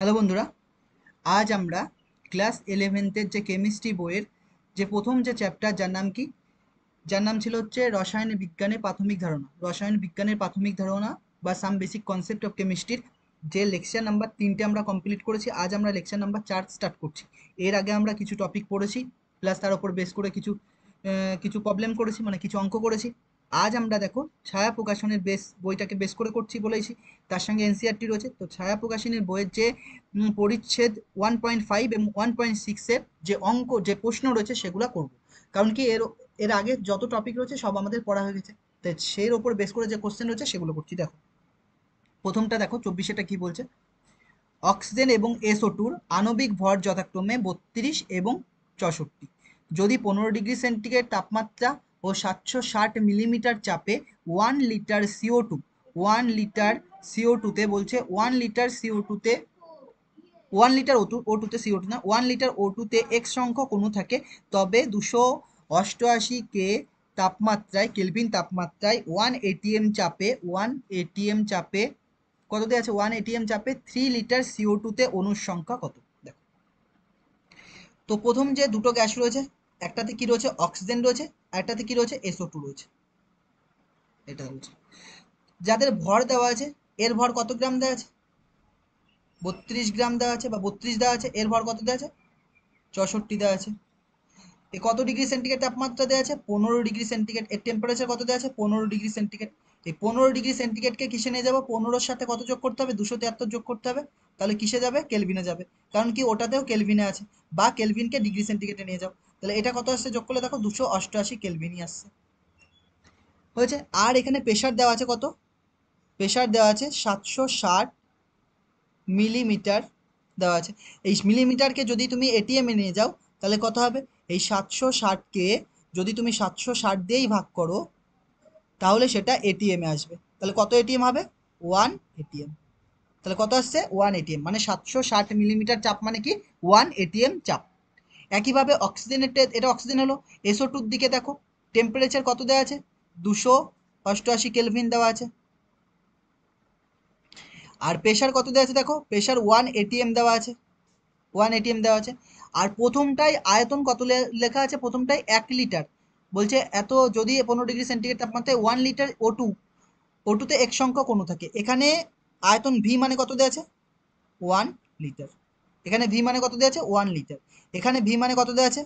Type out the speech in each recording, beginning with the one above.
Hello বন্ধুরা, আজ আমরা ক্লাস 11th যে কেমিস্ট্রি বইয়ের যে প্রথম যে চ্যাপ্টার যার নাম ছিল হচ্ছে রসায়ন বিজ্ঞানের প্রাথমিক ধারণা। রসায়ন বিজ্ঞানের প্রাথমিক ধারণা বা সাম বেসিক কনসেপ্ট অফ কেমিস্ট্রির যে লেকচার নাম্বার 3টে আমরা কমপ্লিট করেছি। আজ আমরা লেকচার নাম্বার 4 স্টার্ট করছি। এর আগে আমরা কিছু টপিক পড়েছি, প্লাস তার উপর বেস করে কিছু প্রবলেম করেছি, মানে কিছু অঙ্ক করেছি। আজ আমরা দেখো ছায়া প্রকাশনের বইটাকে বেস করে করছি বলেছি, তার সঙ্গে এনসিইআরটি রয়েছে। তো ছায়া প্রকাশনের বইয়ের যে পরিচ্ছেদ 1.5 এবং 1.6-এর যে অঙ্ক যে প্রশ্ন রয়েছে সেগুলো করব। কারণ কি এর এর আগে যত টপিক রয়েছে সব আমাদের পড়া হয়ে গেছে, তাই সেই ওপর বেস করে যে কোশ্চেন রয়েছে সেগুলো করছি। দেখো প্রথমটা দেখো 24-এটা কি বলছে। অক্সিজেন এবং SO2-র আণবিক ভর যথাক্রমে 32 এবং 64। যদি 15 ডিগ্রি সেন্টিগ্রেড তাপমাত্রা ও 760 মিলিমিটার চাপে 1 লিটার CO2 বলছে 1 লিটার O2 তে 1 সংখ্যক অণু থাকে, তবে 288 তাপমাত্রায় কেলভিন তাপমাত্রায় 1 atm চাপে কত দেওয়া আছে, 1 atm চাপে 3 লিটার CO2 অণুর সংখ্যা কত। দেখো তো প্রথম যে দুটো গ্যাস রয়েছে, একটাতে কি রয়েছে অক্সিজেন রয়েছে, আর একটাতে কি রয়েছে SO2 রয়েছে। এটা হচ্ছে যাদের ভর দেওয়া আছে, এর ভর কত গ্রাম দেওয়া আছে, 32 গ্রাম দেওয়া আছে বা 32 দেওয়া আছে। এর ভর কত দেওয়া আছে, 64 দেওয়া আছে। এ কত ডিগ্রি সেন্টিগ্রেড তাপমাত্রা দেওয়া আছে, 15 ডিগ্রি সেন্টিগ্রেড। এর টেম্পারেচার কত দেওয়া আছে, 15 ডিগ্রি সেন্টিগ্রেড। এই 15 ডিগ্রি সেন্টিগ্রেডকে কিসে নিয়ে যাবো, 15-র সাথে কত যোগ করতে হবে, 273 যোগ করতে হবে। তাহলে কিসে যাবে, কেলভিনে যাবে। কারণ কি ওটাতেও কেলভিনে আছে, বা কেলভিনকে ডিগ্রি সেন্টিগ্রেডে নিয়ে যাও। তাহলে এটা কত আসছে, যোগ করলে দেখো 288 কেলভিনই আসছে, হয়েছে। আর এখানে প্রেশার দেওয়া আছে কত, প্রেশার দেওয়া আছে 760 মিলিমিটার দেওয়া আছে। এই মিলিমিটারকে যদি তুমি এটিএমে নিয়ে যাও তাহলে কত হবে, এই 760-কে যদি তুমি 760 দিয়েই ভাগ করো তাহলে সেটা এটিএমে আসবে। তাহলে কত এটিএম হবে, 1 atm। তাহলে কত আসছে, 1 atm, মানে 760 মিলিমিটার চাপ মানে কি 1 atm চাপ। একইভাবে অক্সিজেনের এটা অক্সিজেন হলো। SO2-র দিকে দেখো টেম্পারেচার কত দেওয়া আছে, 288 কেলভিন দেওয়া আছে। আর প্রেশার কত দেওয়া আছে, দেখো প্রেশার 1 atm দেওয়া আছে, 1 atm দেওয়া আছে। আর প্রথমটায় আয়তন কত লেখা আছে, প্রথমটায় 1 লিটার বলছে। এত যদি 15 ডিগ্রি সেন্টিগ্রেড তাপমাত্রায় 1 লিটার O2 এক সংখ্যক অণু থাকে, এখানে আয়তন ভি মানে কত দেওয়া আছে, 1 লিটার। এখানে ভি মানে কত দেওয়া আছে, 1 লিটার। এখানে ভি মানে কত দেওয়া আছে,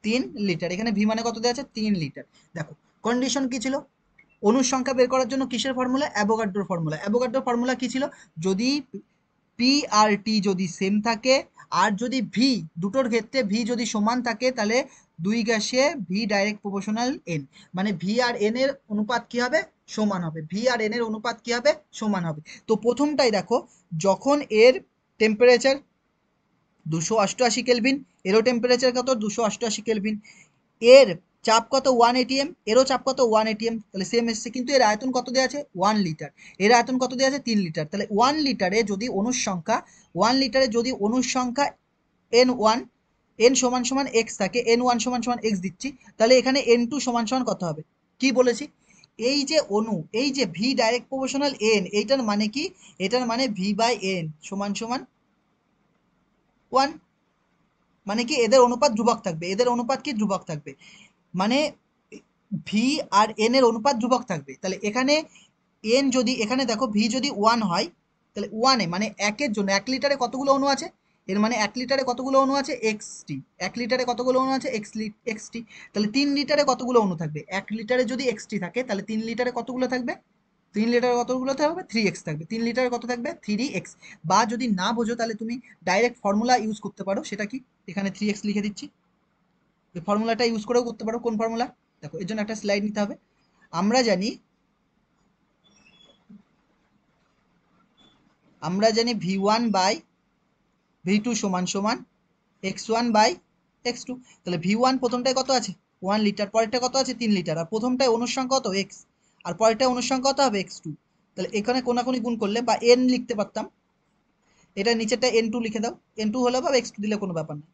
3 লিটার। এখানে ভি মানে কত দেওয়া আছে, 3 লিটার। দেখো কন্ডিশন কি ছিল, অণুর সংখ্যা বের করার জন্য কিসের ফর্মুলা, অ্যাভোগাড্রোর ফর্মুলা। অ্যাভোগাড্রোর ফর্মুলা কি ছিল, যদি পি আর টি যদি সেম থাকে, আর যদি ভি দুটোর ক্ষেত্রে ভি যদি সমান থাকে, তাহলে দুই গ্যাসে ভি ডাইরেক্ট প্রপোর্শনাল এন, মানে ভি আর এন এর অনুপাত কি হবে, সমান হবে। ভি আর এন এর অনুপাত কি হবে, সমান হবে। তো প্রথমটাই দেখো, যখন এর টেম্পারেচার 288 কেলভিন, এরও টেম্পারেচার কত 288 কেলভিন, এর চাপ কত 1 atm, এরও চাপ কত 1 atm, তাহলে সেম এসছে। কিন্তু এর আয়তন কত দেওয়া আছে, 1 লিটার। এর আয়তন কত দেওয়া আছে, 3 লিটার। তাহলে 1 লিটারে যদি অনুর সংখ্যা n1, n সমান সমান এক্স থাকে, n1 সমান সমান এক্স দিচ্ছি, তাহলে এখানে n2 সমান সমান কত হবে, কি বলেছি, এই যে অনু, এই যে ভি ডাইরেক্ট প্রপোর্শনাল এন, এইটার মানে কি, এটার মানে ভি বাই এন সমান সমান 1। মানে কি এদের অনুপাত ধ্রুবক থাকবে, এদের অনুপাত কি ধ্রুবক থাকবে, মানে ভি আর এন এর অনুপাত ধ্রুবক থাকবে। তাহলে এখানে এন যদি, এখানে দেখো ভি যদি 1 হয়, তাহলে 1-এ মানে একের জন্য 1 লিটারে কতগুলো অণু আছে, এর মানে 1 লিটারে কতগুলো অণু আছে, এক্সটি। 1 লিটারে কতগুলো অণু আছে, এক্সটি। তাহলে 3 লিটারে কতগুলো অণু থাকবে, 1 লিটারে যদি এক্সটি থাকে তাহলে 3 লিটারে কতগুলো থাকবে, 3 লিটারে কতগুলো থাকবে, 3x থাকবে। 3 লিটারে কত থাকবে, 3x। বা যদি না বোঝো তাহলে তুমি ডাইরেক্ট ফর্মুলা ইউজ করতে পারো, সেটা কি, এখানে 3x লিখে দিচ্ছি। এই ফর্মুলাটা ইউজ করেও করতে পারো। কোন ফর্মুলা, দেখো এর জন্য একটা স্লাইড নিতে হবে। আমরা জানি V1/V2 সমান সমান x1/x2। তাহলে V1 প্রথমটায় কত আছে, 1 লিটার, পরেরটা কত আছে, 3 লিটার। আর প্রথমটায় অনুর সংখ্যা কত, x, আর পরেরটা অনুর সংখ্যা কত হবে, x2। তাহলে এখানে কোনাকুনি গুণ করলে বা n লিখতে পারতাম, এটা নিচেরটা n2 লিখে দাও, n2 হলে বা x2 দিলে কোনো ব্যাপার নেই,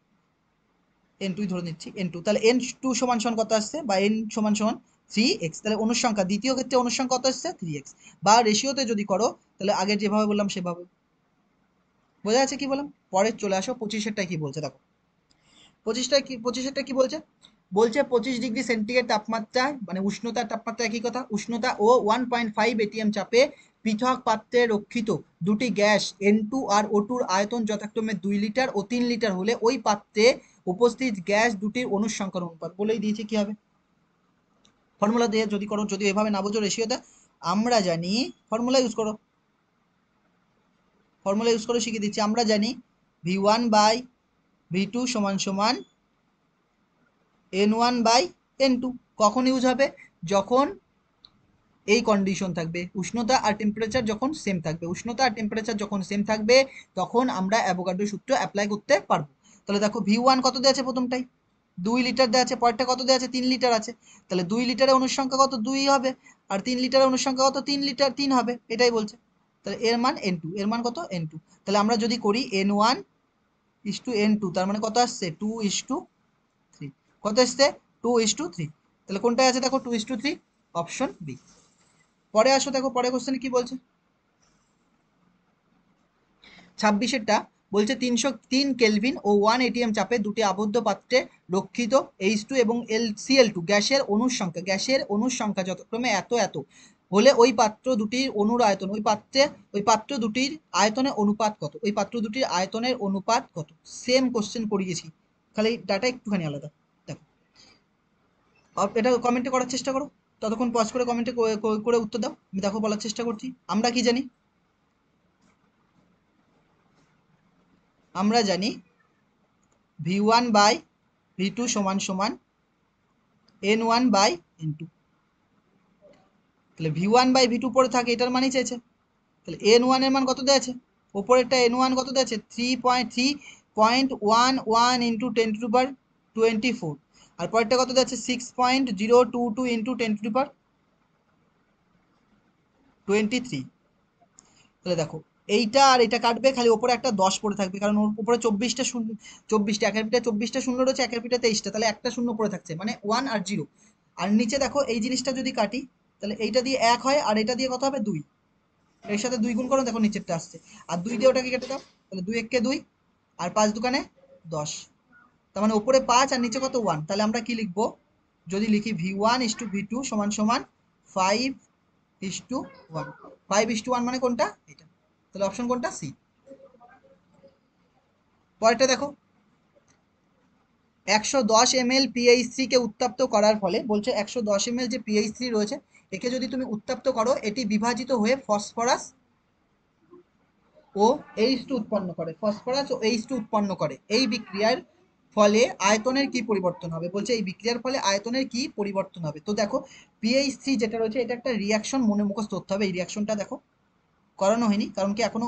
n2 ধরে নিচ্ছি, n2। তাহলে n2 সমান সমান কত আসছে, বা n সমান সমান 3x। তাহলে অনুসংখ্যা দ্বিতীয় ক্ষেত্রে অনুসংখ্যা কত আসছে, 3x। বা রেশিওতে যদি করো তাহলে আগে যেভাবে বললাম সেভাবে। বোঝা যাচ্ছে কি বললাম? পরে চলে আসো 25-এরটা কি বলছে দেখো। 25-টা কি বলছে? বলছে 25 ডিগ্রি সেন্টিগ্রেড তাপমাত্রায় মানে উষ্ণতার তাপমাত্রা একই কথা, উষ্ণতা ও 1.5 এটিএম চাপে পৃথক পাত্রে রক্ষিত দুটি গ্যাস N2 আর O2-র আয়তন যথাক্রমে 2 লিটার ও 3 লিটার হলে ওই পাত্রে উপস্থিত গ্যাস দুটির অনুর সংখ্যার অনুপাত বলেই দিয়েছে কি হবে। ফর্মুলা দিয়ে যদি করো, যদি এভাবে না বোঝো রেশিওতে, আমরা জানি ফর্মুলা ইউজ করো, ফর্মুলা ইউজ করে শিখিয়ে দিচ্ছি। আমরা জানি V1/V2 সমান সমান N1/N2। কখন ইউজ হবে? যখন এই কন্ডিশন থাকবে, উষ্ণতা আর টেম্পারেচার যখন সেম থাকবে, উষ্ণতা আর টেম্পারেচার যখন সেম থাকবে তখন আমরা অ্যাভোগাড্রো সূত্র অ্যাপ্লাই করতে পারবো। তাহলে দেখো V1 কত দেওয়া আছে প্রথমটাই 2 লিটার দেওয়া আছে, পরেরটা কত দেওয়া আছে 3 লিটার আছে, তাহলে 2 লিটারের অনুসংখ্যা কত 2 হবে, আর 3 লিটারের অনুসংখ্যা কত 3 লিটার 3 হবে, এটাই বলছে। তাহলে এর মান N2, এর মান কত N2। তাহলে আমরা যদি করি N1:N2, তার মানে কত আসছে 2:3, কত আসছে 2:3। তাহলে কোনটায় আছে দেখো 2:3, অপশন বি। পরে আসো দেখো পরে কোশ্চেনে কি বলছে। 26-এরটা বলছে 303 কেলভিন ও 1 এটিএম চাপে দুটি আবদ্ধ পাত্রে রক্ষিত H2 এবং Cl2 গ্যাসের অনুর সংখ্যা যথাক্রমে এত এত হলে ওই পাত্র দুটির অনুর আয়তন, ওই পাত্র দুটির আয়তনের অনুপাত কত, ওই পাত্র দুটির আয়তনের অনুপাত কত। সেম কোশ্চেন করিয়েছি, খালি ডাটা একটুখানি আলাদা। দেখো এটা কমেন্টে করার চেষ্টা করো, ততক্ষণ পজ করে কমেন্টে করে উত্তর দাও। আমি দেখো বলার চেষ্টা করছি। আমরা কি জানি? আমরা জানি V1/V2 সমান সমান N1/N2। তাহলে V1/V2 পরে থাকে, এটার মানই চাইছে। তাহলে N1 এর মান কত দেওয়া আছে? ওপরেরটা N1 কত দেওয়া আছে 3.3.11 ইন্টু 10⁻²4, আর পরেরটা কত দেওয়া আছে 6.022 ইন্টু 10⁻23। তাহলে দেখো এইটা আর এটা কাটবে, খালি ওপরে একটা 10 পড়ে থাকবে, কারণ ওর উপরে 24টা শূন্য, 24টা একের পিঠে 24টা শূন্য রয়েছে, একের পিঠে 23টা, তাহলে একটা শূন্য পড়ে থাকছে মানে 1 আর 0। আর নিচে দেখো এই জিনিসটা যদি কাটি তাহলে এইটা দিয়ে 1 হয়, আর এটা দিয়ে কত হবে 2, এর সাথে 2 গুণ করো, দেখো নিচেরটা আসছে, আর 2 দিয়ে ওটাকে কেটে দাও, তাহলে 2 একে 2, আর 5 দুকানে 10, তার মানে উপরে 5 আর নিচে কত 1। তাহলে আমরা কি লিখবো? যদি লিখি V1:V2 সমান সমান 5:1, 5:1 মানে কোনটা? এটা। তাহলে অপশন কোনটা? সি। পরেরটা দেখো 110 ml PH3 কে উত্তপ্ত করার ফলে, বলছে 110 ml যে PH3 রয়েছে একে যদি তুমি উত্তপ্ত করো এটি বিভাজিত হয়ে ফসফরাস ও H2 উৎপন্ন করে, ফসফরাস ও H2 উৎপন্ন করে। এই বিক্রিয়ার ফলে আয়তনের কি পরিবর্তন হবে? বলছে এই বিক্রিয়ার ফলে আয়তনের কি পরিবর্তন হবে। তো দেখো PH3 যেটা রয়েছে এটা একটা রিয়াকশন, মনে মুখস্থ করতে হবে। এই রিয়াকশনটা দেখো করানো হয়নি, কারণ কি এখনো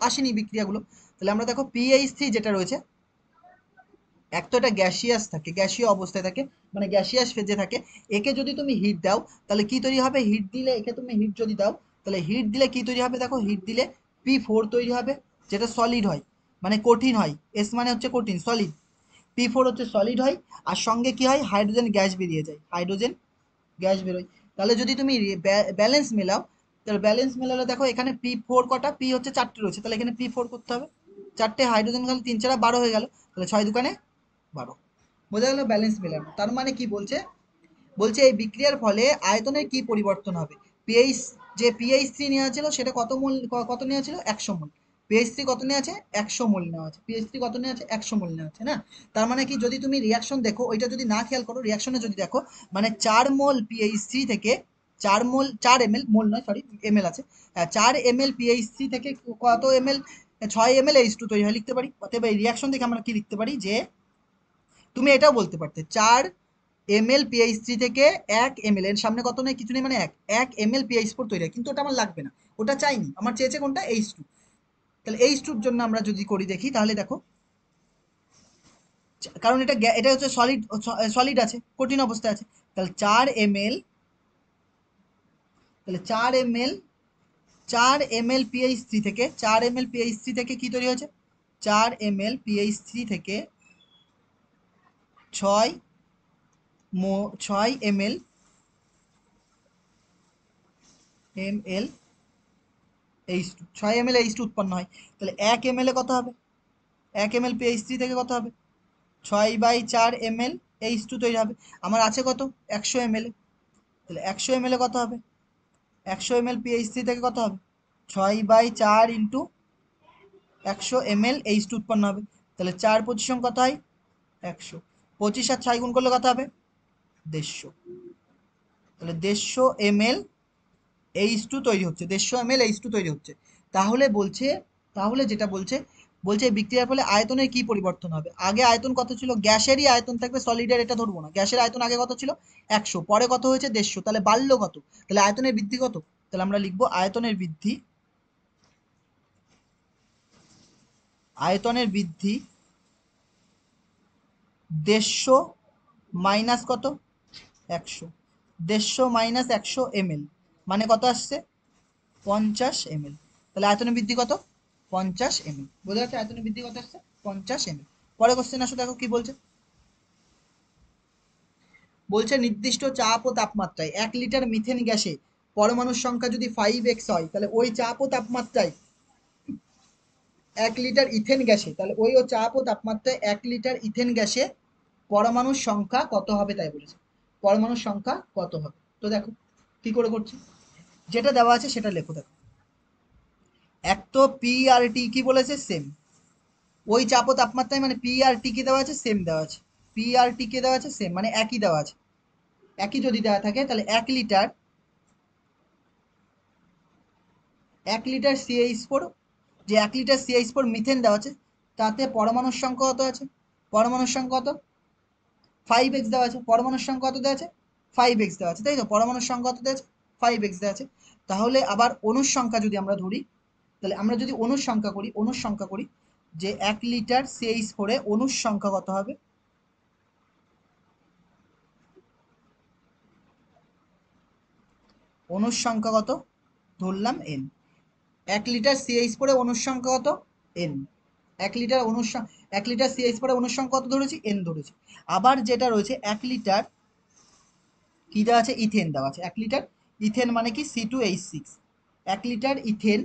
আসেনি বিক্রিয়াগুলো। তাহলে আমরা দেখো PH3 যেটা রয়েছে, এক তো এটা গ্যাসিয়াস থাকে, গ্যাসীয় অবস্থায় থাকে, মানে গ্যাসিয়াস ফেজে থাকে। একে যদি তুমি হিট দাও তাহলে কি তৈরি হবে? হিট দিলে, একে তুমি হিট যদি দাও তাহলে হিট দিলে কি তৈরি হবে? দেখো হিট দিলে P4 তৈরি হবে, যেটা সলিড হয়, মানে কঠিন হয়। এস মানে হচ্ছে কঠিন, সলিড। P4 হচ্ছে সলিড হয়, আর সঙ্গে কি হয়? হাইড্রোজেন গ্যাস বেরিয়ে যায়, হাইড্রোজেন গ্যাস বেরোয়। তাহলে যদি তুমি ব্যালেন্স মেলাও, তাহলে ব্যালেন্স মেলালে দেখো এখানে P4 কটা? পি হচ্ছে 4টে রয়েছে, তাহলে এখানে P4 করতে হবে। 4টে হাইড্রোজেন গেলে 3 4 12 হয়ে গেল, তাহলে 6 দুকানে 12। বোঝা গেল ব্যালেন্স মেলানো। তার মানে কি বলছে? বলছে এই বিক্রিয়ার ফলে আয়তনের কি পরিবর্তন হবে। পিএইচ, যে PH3 নেওয়া ছিল সেটা কত মোল, কত নেওয়া ছিল 100 মোল। PH3 কত নেওয়া আছে 100 মোল নেওয়া আছে, PH3 কত নেওয়া আছে 100 মোল নেওয়া আছে না। তার মানে কি যদি তুমি রিয়াকশন দেখো, ওইটা যদি না খেয়াল করো, রিয়াকশনে যদি দেখো, মানে 4 মোল PH3 থেকে 4 মোল, 4 ml, মোল নয় সরি ml আছে, 4 ml PH3 থেকে কত ml, 6 ml H2 তৈরি হয় লিখতে পারি। অতএব এই রিয়াকশন থেকে আমরা কি লিখতে পারি? যে তুমি এটাও বলতে পারতে 4 ml PH3 থেকে 1 ml, এর সামনে কত নেই, কিছু নেই, মানে 1 ml PH4 তৈরি হয়, কিন্তু ওটা আমার লাগবে না, ওটা চাইনি, আমার চেয়েছে কোনটা? H2। তাহলে H2-র জন্য আমরা যদি করি দেখি, তাহলে দেখো কারণ এটা হচ্ছে সলিড, সলিড আছে, কঠিন অবস্থায় আছে। তাহলে 4 ml, তাহলে 4 ml, 4 ml PH3 থেকে, 4 ml PH3 থেকে কি তৈরি হয়েছে? 4 ml PH3 থেকে 6 6 ml H2, 6 ml H2 উৎপন্ন হয়, তাহলে 1 ml এ কত হবে, 1 ml PH3 থেকে কত হবে, 6/4 ml H2 তৈরি হবে। আমার আছে কত, 100 ml, তাহলে 100 ml এ কত হবে, 100 ml PH3 থেকে কত হবে, 6/4 ইন্টু 100 ml H2 উৎপন্ন হবে, তাহলে 4×25 কত হয়, 100, 25 আর 6 গুণ করলে কত হবে, 150, তাহলে 150 ml H2 তৈরি হচ্ছে, 150 ml H2 তৈরি হচ্ছে। তাহলে বলছে, তাহলে যেটা বলছে, বলছে বিক্রিয়ার ফলে আয়তনের কি পরিবর্তন হবে। আগে আয়তন কত ছিল, গ্যাসেরই আয়তন থাকবে, সলিডের এটা ধরবো না, গ্যাসের আয়তন আগে কত ছিল, 100, পরে কত হয়েছে 150, তাহলে বাড়লো কত, তাহলে আয়তনের বৃদ্ধি কত, তাহলে আমরা লিখবো আয়তনের বৃদ্ধি 150 মাইনাস কত, 100, 150 মাইনাস 100 ml মানে কত আসছে, 50 ml, তাহলে আয়তনের বৃদ্ধি কত, 50 ml, বোঝা যাচ্ছে আয়তনের বৃদ্ধি কত আসছে, 50 ml। পরে কোশ্চেন আসো, দেখো কি বলছে, বলছে নির্দিষ্ট চাপ ও তাপমাত্রায় 1 লিটার মিথেন গ্যাসে পরমাণুর সংখ্যা যদি 5x হয়, তাহলে ওই চাপ ও তাপমাত্রায় 1 লিটার ইথেন গ্যাসে, তাহলে ওই চাপ ও তাপমাত্রায় 1 লিটার ইথেন গ্যাসে পরমাণুর সংখ্যা কত হবে তাই বলেছে, পরমাণুর সংখ্যা কত হবে। তো দেখো কি করে করছি, যেটা দেওয়া আছে সেটা লেখো। দেখো এক তো পি আর টি কি বলেছে, সেম, ওই চাপ ও তাপমাত্রায় মানে পি আর টি কে দেওয়া আছে, সেম দেওয়া আছে, পি আর টি কে দেওয়া আছে সেম মানে একই দেওয়া আছে, একই যদি দেওয়া থাকে তাহলে 1 লিটার CH4, যে 1 লিটার CH4 মিথেন দেওয়া আছে, তাতে পরমাণুর সংখ্যা কত আছে, পরমাণুর সংখ্যা কত, 5x দেওয়া আছে, পরমাণুর সংখ্যা কত দেওয়া আছে, 5x দেওয়া আছে, তাই তো, পরমাণুর সংখ্যা কত দেওয়া আছে, 5x দেওয়া আছে। তাহলে আবার অণুর সংখ্যা যদি আমরা ধরি, তাহলে আমরা যদি অণুর সংখ্যা করি, যে 1 লিটার CH4 এ অণুর সংখ্যা কত হবে, অণুর সংখ্যা কত, ধরলাম n, 1 লিটার CH4 এ অণুর সংখ্যা কত, n, 1 লিটার CH4 এ অণুর সংখ্যা কত ধরেছি, n ধরেছি। আবার যেটা রয়েছে 1 লিটার কি দেওয়া আছে, ইথেন দেওয়া আছে, 1 লিটার ইথেন মানে কি C2H6, 1 লিটার ইথেন,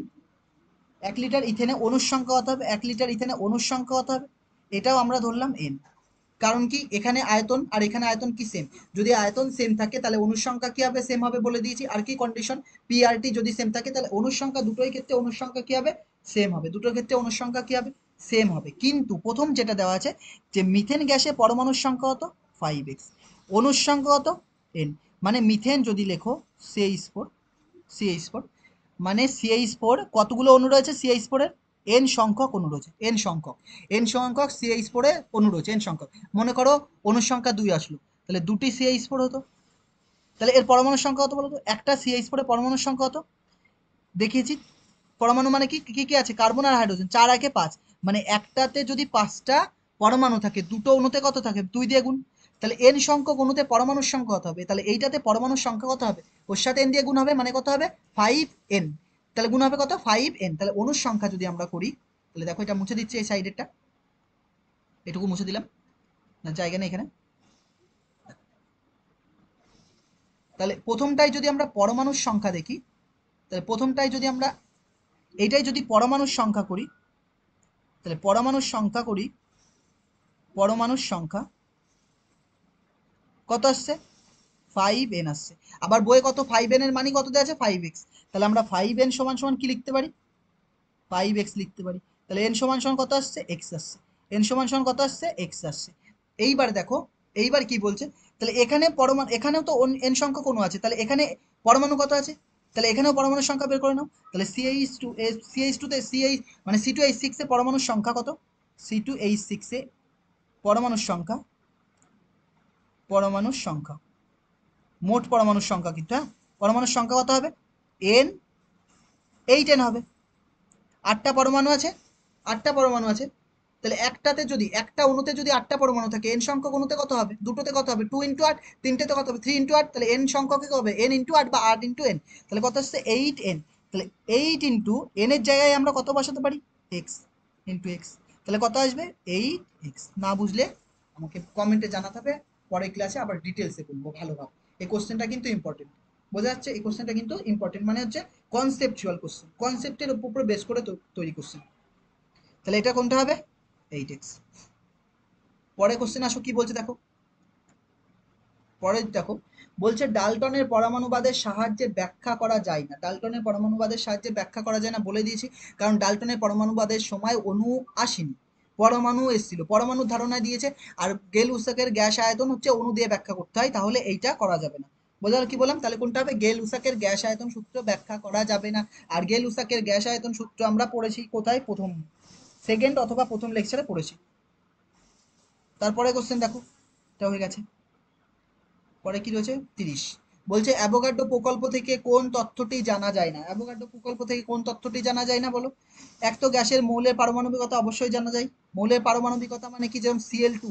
1 লিটার ইথেনে অণুর সংখ্যা কত হবে, 1 লিটার ইথেনে অণুর সংখ্যা কত হবে, এটাও আমরা ধরলাম n। কারণ কি, এখানে আয়তন আর এখানে আয়তন কি সেম, যদি আয়তন সেম থাকে তাহলে অণুর সংখ্যা কি হবে, সেম হবে বলে দিয়েছি। আর কি কন্ডিশন, পিআরটি যদি সেম থাকে তাহলে অণুর সংখ্যা, দুটোই ক্ষেত্রে অণুর সংখ্যা কি হবে, সেম হবে, দুটোর ক্ষেত্রে অণুর সংখ্যা কি হবে, সেম হবে। কিন্তু প্রথম যেটা দেওয়া আছে যে মিথেন গ্যাসে পরমাণুর সংখ্যা কত, 5x, অণুর সংখ্যা কত, n, মানে মিথেন যদি লেখো CH4 মানে CH4 কতগুলো অণু রয়েছে, CH4 এর n সংখ্যক অণু রয়েছে, n সংখ্যক CH4 এ অণু রয়েছে, n সংখ্যক। মনে করো অণুর সংখ্যা 2 আসলো, তাহলে দুটি CH4 হতো, তাহলে এর পরমাণুর সংখ্যা কত বলতো, একটা CH4 এর পরমাণুর সংখ্যা কত দেখিয়েছি, পরমাণু মানে কি কি কি আছে, কার্বন আর হাইড্রোজেন, 4 একে 5, মানে একটাতে যদি 5টা পরমাণু থাকে, দুটো অণুতে কত থাকে, 2 দিয়ে গুণ, তাহলে n সংখ্যক অণুতে পরমাণুর সংখ্যা কত হবে, তাহলে এইটাতে পরমাণুর সংখ্যা কত হবে, ওর সাথে n দিয়ে গুণ হবে, মানে কত হবে 5n, তাহলে গুণ হবে কত 5n। তাহলে অণুর সংখ্যা যদি আমরা করি, তাহলে দেখো এটা মুছে দিচ্ছি, এই সাইডেরটা এটুকু মুছে দিলাম, না জায়গা নেই এখানে। তাহলে প্রথমটাই যদি আমরা পরমাণুর সংখ্যা দেখি, তাহলে প্রথমটাই যদি আমরা এইটাই যদি পরমাণুর সংখ্যা করি, তাহলে পরমাণুর সংখ্যা কত আসছে, 5n আসছে। আবার বইয়ে কত, 5n এর মানই কত দেওয়া আছে, 5x, তাহলে আমরা 5n সমান সমান কি লিখতে পারি, 5x লিখতে পারি। তাহলে n সমান সমান কত আসছে, x আসছে, n সমান সমান কত আসছে, x আসছে। এইবার দেখো, এইবার কি বলছে, তাহলে এখানে পরমাণু, এখানেও তো n সংখ্যক অণু আছে, তাহলে এখানে পরমাণু কত আছে, তাহলে এখানেও পরমাণুর সংখ্যা বের করে নাও। তাহলে CH2 তে মানে C2H6 এ পরমাণুর সংখ্যা কত, C2H6 এ পরমাণুর সংখ্যা, পরমাণুর সংখ্যা, মোট পরমাণুর সংখ্যা কিন্তু, হ্যাঁ, পরমাণুর সংখ্যা কত হবে, n 8n হবে, 8টা পরমাণু আছে, 8টা পরমাণু আছে, তাহলে একটাতে যদি, একটা অণুতে যদি 8টা পরমাণু থাকে, n সংখ্যক অণুতে কত হবে, দুটোতে কত হবে 2 ইন্টু 8, তিনটেতে কত হবে 3 ইন্টু 8, তাহলে n সংখ্যক কি হবে, n ইন্টু 8 বা 8 ইন্টু n, তাহলে কত আসছে 8n। তাহলে 8 ইন্টু n এর জায়গায় আমরা কত বসাতে পারি, x ইন্টু x, তাহলে কত আসবে 8x। না বুঝলে আমাকে কমেন্টে জানাতে হবে, পরের ক্লাসে আবার ডিটেলসে বলবো ভালোভাবে। এই কোশ্চেনটা কিন্তু ইম্পর্টেন্ট, বোঝা যাচ্ছে, এই কোশ্চেনটা কিন্তু ইম্পর্টেন্ট, মানে হচ্ছে কনসেপচুয়াল কোশ্চেন, কনসেপ্টের উপর বেস করে তৈরি কোশ্চেন। তাহলে এটা কোনটা হবে? 8x। পরে কোশ্চেন আসো কি বলছে দেখো, পরে দেখো বলছে ডাল্টনের পরমাণুবাদের সাহায্যে ব্যাখ্যা করা যায় না। ডাল্টনের পরমাণুবাদের সাহায্যে ব্যাখ্যা করা যায় না বলে দিয়েছি, কারণ ডাল্টনের পরমাণুবাদের সময় অণু আসেনি, পরমাণু এসেছিল, পরমাণুর ধারণা দিয়েছে। আর গেল-উসাকের গ্যাস আয়তন হচ্ছে অণু দিয়ে ব্যাখ্যা করতে হয়, তাহলে এইটা করা যাবে না। বোঝা গেল কি বললাম? তাহলে কোনটা হবে? গেল-উসাকের গ্যাস আয়তন সূত্র ব্যাখ্যা করা যাবে না। আর গেল-উসাকের গ্যাস আয়তন সূত্র আমরা পড়েছি কোথায়? প্রথম, সেকেন্ড অথবা প্রথম লেকচারে পড়েছি। তারপরে কোশ্চেন দেখো, এটা হয়ে গেছে। পরে কি রয়েছে? 30। বলছে অ্যাভোগাড্রো প্রকল্প থেকে কোন তথ্যটি জানা যায় না? অ্যাভোগাড্রো প্রকল্প থেকে কোন তথ্যটি জানা যায় না বলো? এক তো গ্যাসের মৌলের পারমাণবিকতা অবশ্যই জানা যায়। মৌলের পারমাণবিকতা মানে কি? যেমন Cl2,